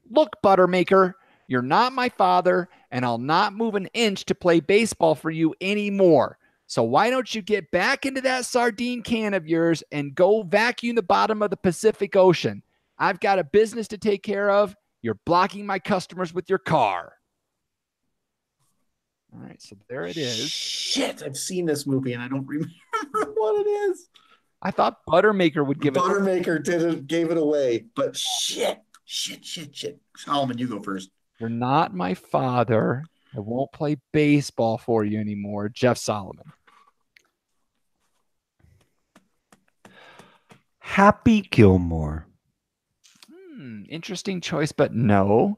Look, Buttermaker, you're not my father, and I'll not move an inch to play baseball for you anymore. So why don't you get back into that sardine can of yours and go vacuum the bottom of the Pacific Ocean? I've got a business to take care of. You're blocking my customers with your car. All right, so there it is. Shit, I've seen this movie and I don't remember what it is. I thought Buttermaker would give Buttermaker gave it away, but shit. Solomon, you go first. You're not my father. I won't play baseball for you anymore. Jeff Solomon. Happy Gilmore. Interesting choice, but no.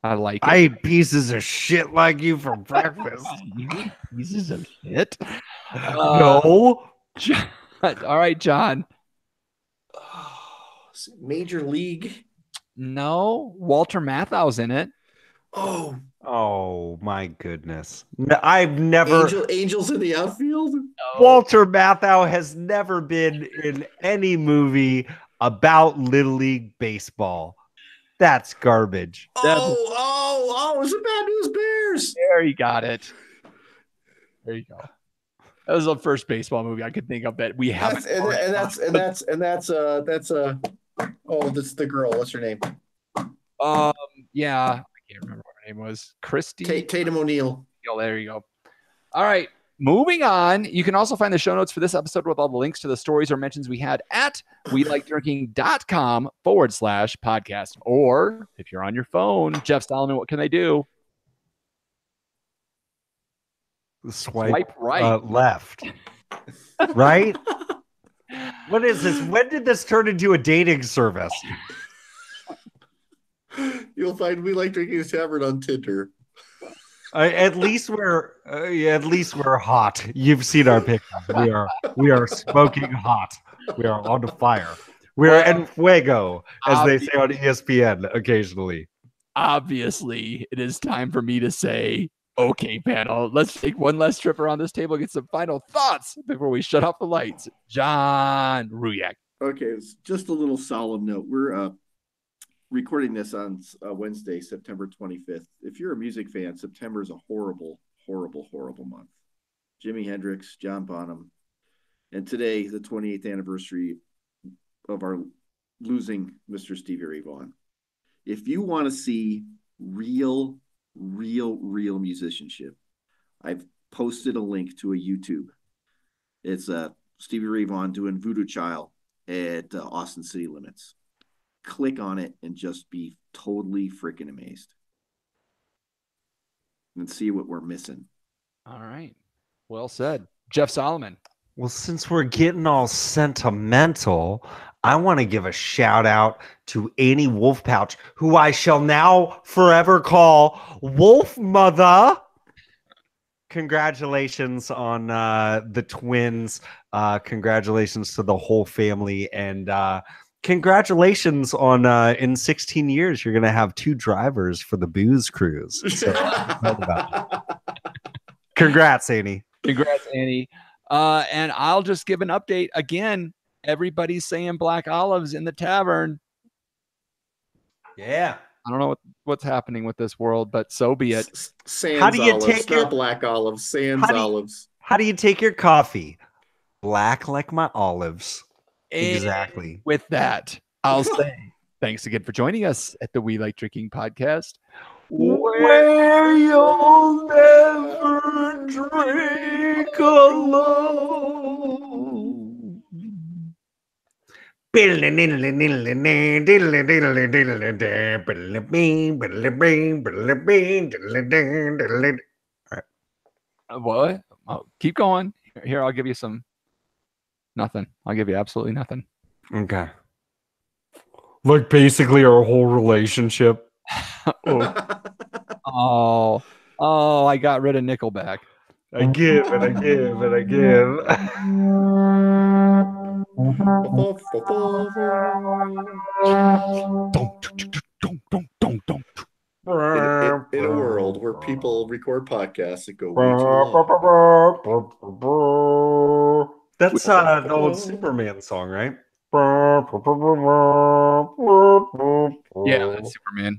I like it. I eat pieces of shit like you for breakfast. You eat pieces of shit? No. All right, John. Major League. No. Walter Matthau's in it. Oh my goodness. I've never. Angels in the Outfield. Walter Matthau has never been in any movie about Little League baseball. That's garbage. It's the Bad News Bears. There you got it. There you go. That was the first baseball movie I could think of that we haven't. That's the girl. What's her name? Yeah, I can't remember what her name was. Christy Tatum O'Neal. There you go. All right. Moving on, you can also find the show notes for this episode with all the links to the stories or mentions we had at welikedrinking.com/podcast. Or if you're on your phone, Jeff Solomon, what can they do? Swipe right. Left. Right? What is this? When did this turn into a dating service? You'll find We Like Drinking Tavern on Tinder. At least we're hot. You've seen our pictures. We are smoking hot. We are on fire. We are en fuego, as they say on ESPN occasionally. Obviously, it is time for me to say, okay, panel, let's take one last trip around this table, get some final thoughts before we shut off the lights. John Ruyak. Okay, it's just a little solemn note. We're recording this on Wednesday, September 25th. If you're a music fan, September is a horrible, horrible, horrible month. Jimi Hendrix, John Bonham, and today, the 28th anniversary of our losing Mr. Stevie Ray Vaughan. If you want to see real musicianship, I've posted a link to a YouTube. It's Stevie Ray Vaughan doing Voodoo Child at Austin City Limits. Click on it and just be totally freaking amazed and see what we're missing. All right. Well said. Jeff Solomon. Well, since we're getting all sentimental, I want to give a shout out to Annie Wolfpouch, who I shall now forever call Wolf Mother. Congratulations on the twins. Congratulations to the whole family. And congratulations on in 16 years, you're going to have 2 drivers for the booze cruise. So, congrats, Annie. Congrats, Annie. And I'll just give an update again. Everybody's saying Black Olives in the tavern. Yeah. I don't know what's happening with this world, but so be it. Sans how do you olives, take your Black Olives? Sans olives. How do you take your coffee? Black like my olives. Exactly. With that, I'll say thanks again for joining us at the We Like Drinking podcast, where you'll never drink alone. What? Oh, keep going. Here, I'll give you some. Nothing. I'll give you absolutely nothing. Okay. Like basically our whole relationship. Oh, I got rid of Nickelback. I give and I give and I give. Don't. people record podcasts that go way too long. That's the old Superman song, right? Yeah, that's Superman.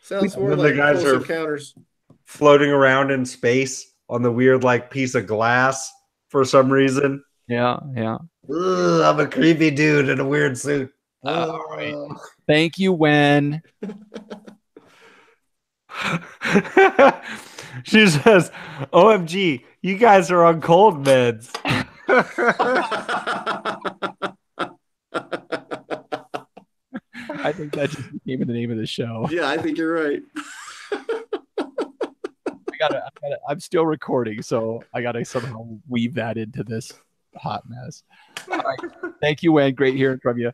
Sounds more And the like guys Close are Encounters. floating around in space on the weird like piece of glass for some reason. Yeah. Ugh, I'm a creepy dude in a weird suit. All right. Thank you, Wen. She says, OMG, you guys are on cold meds. I think that just became the name of the show. Yeah, I think you're right. I'm still recording, so I gotta somehow weave that into this hot mess. All right. Thank you, Wen. Great hearing from you.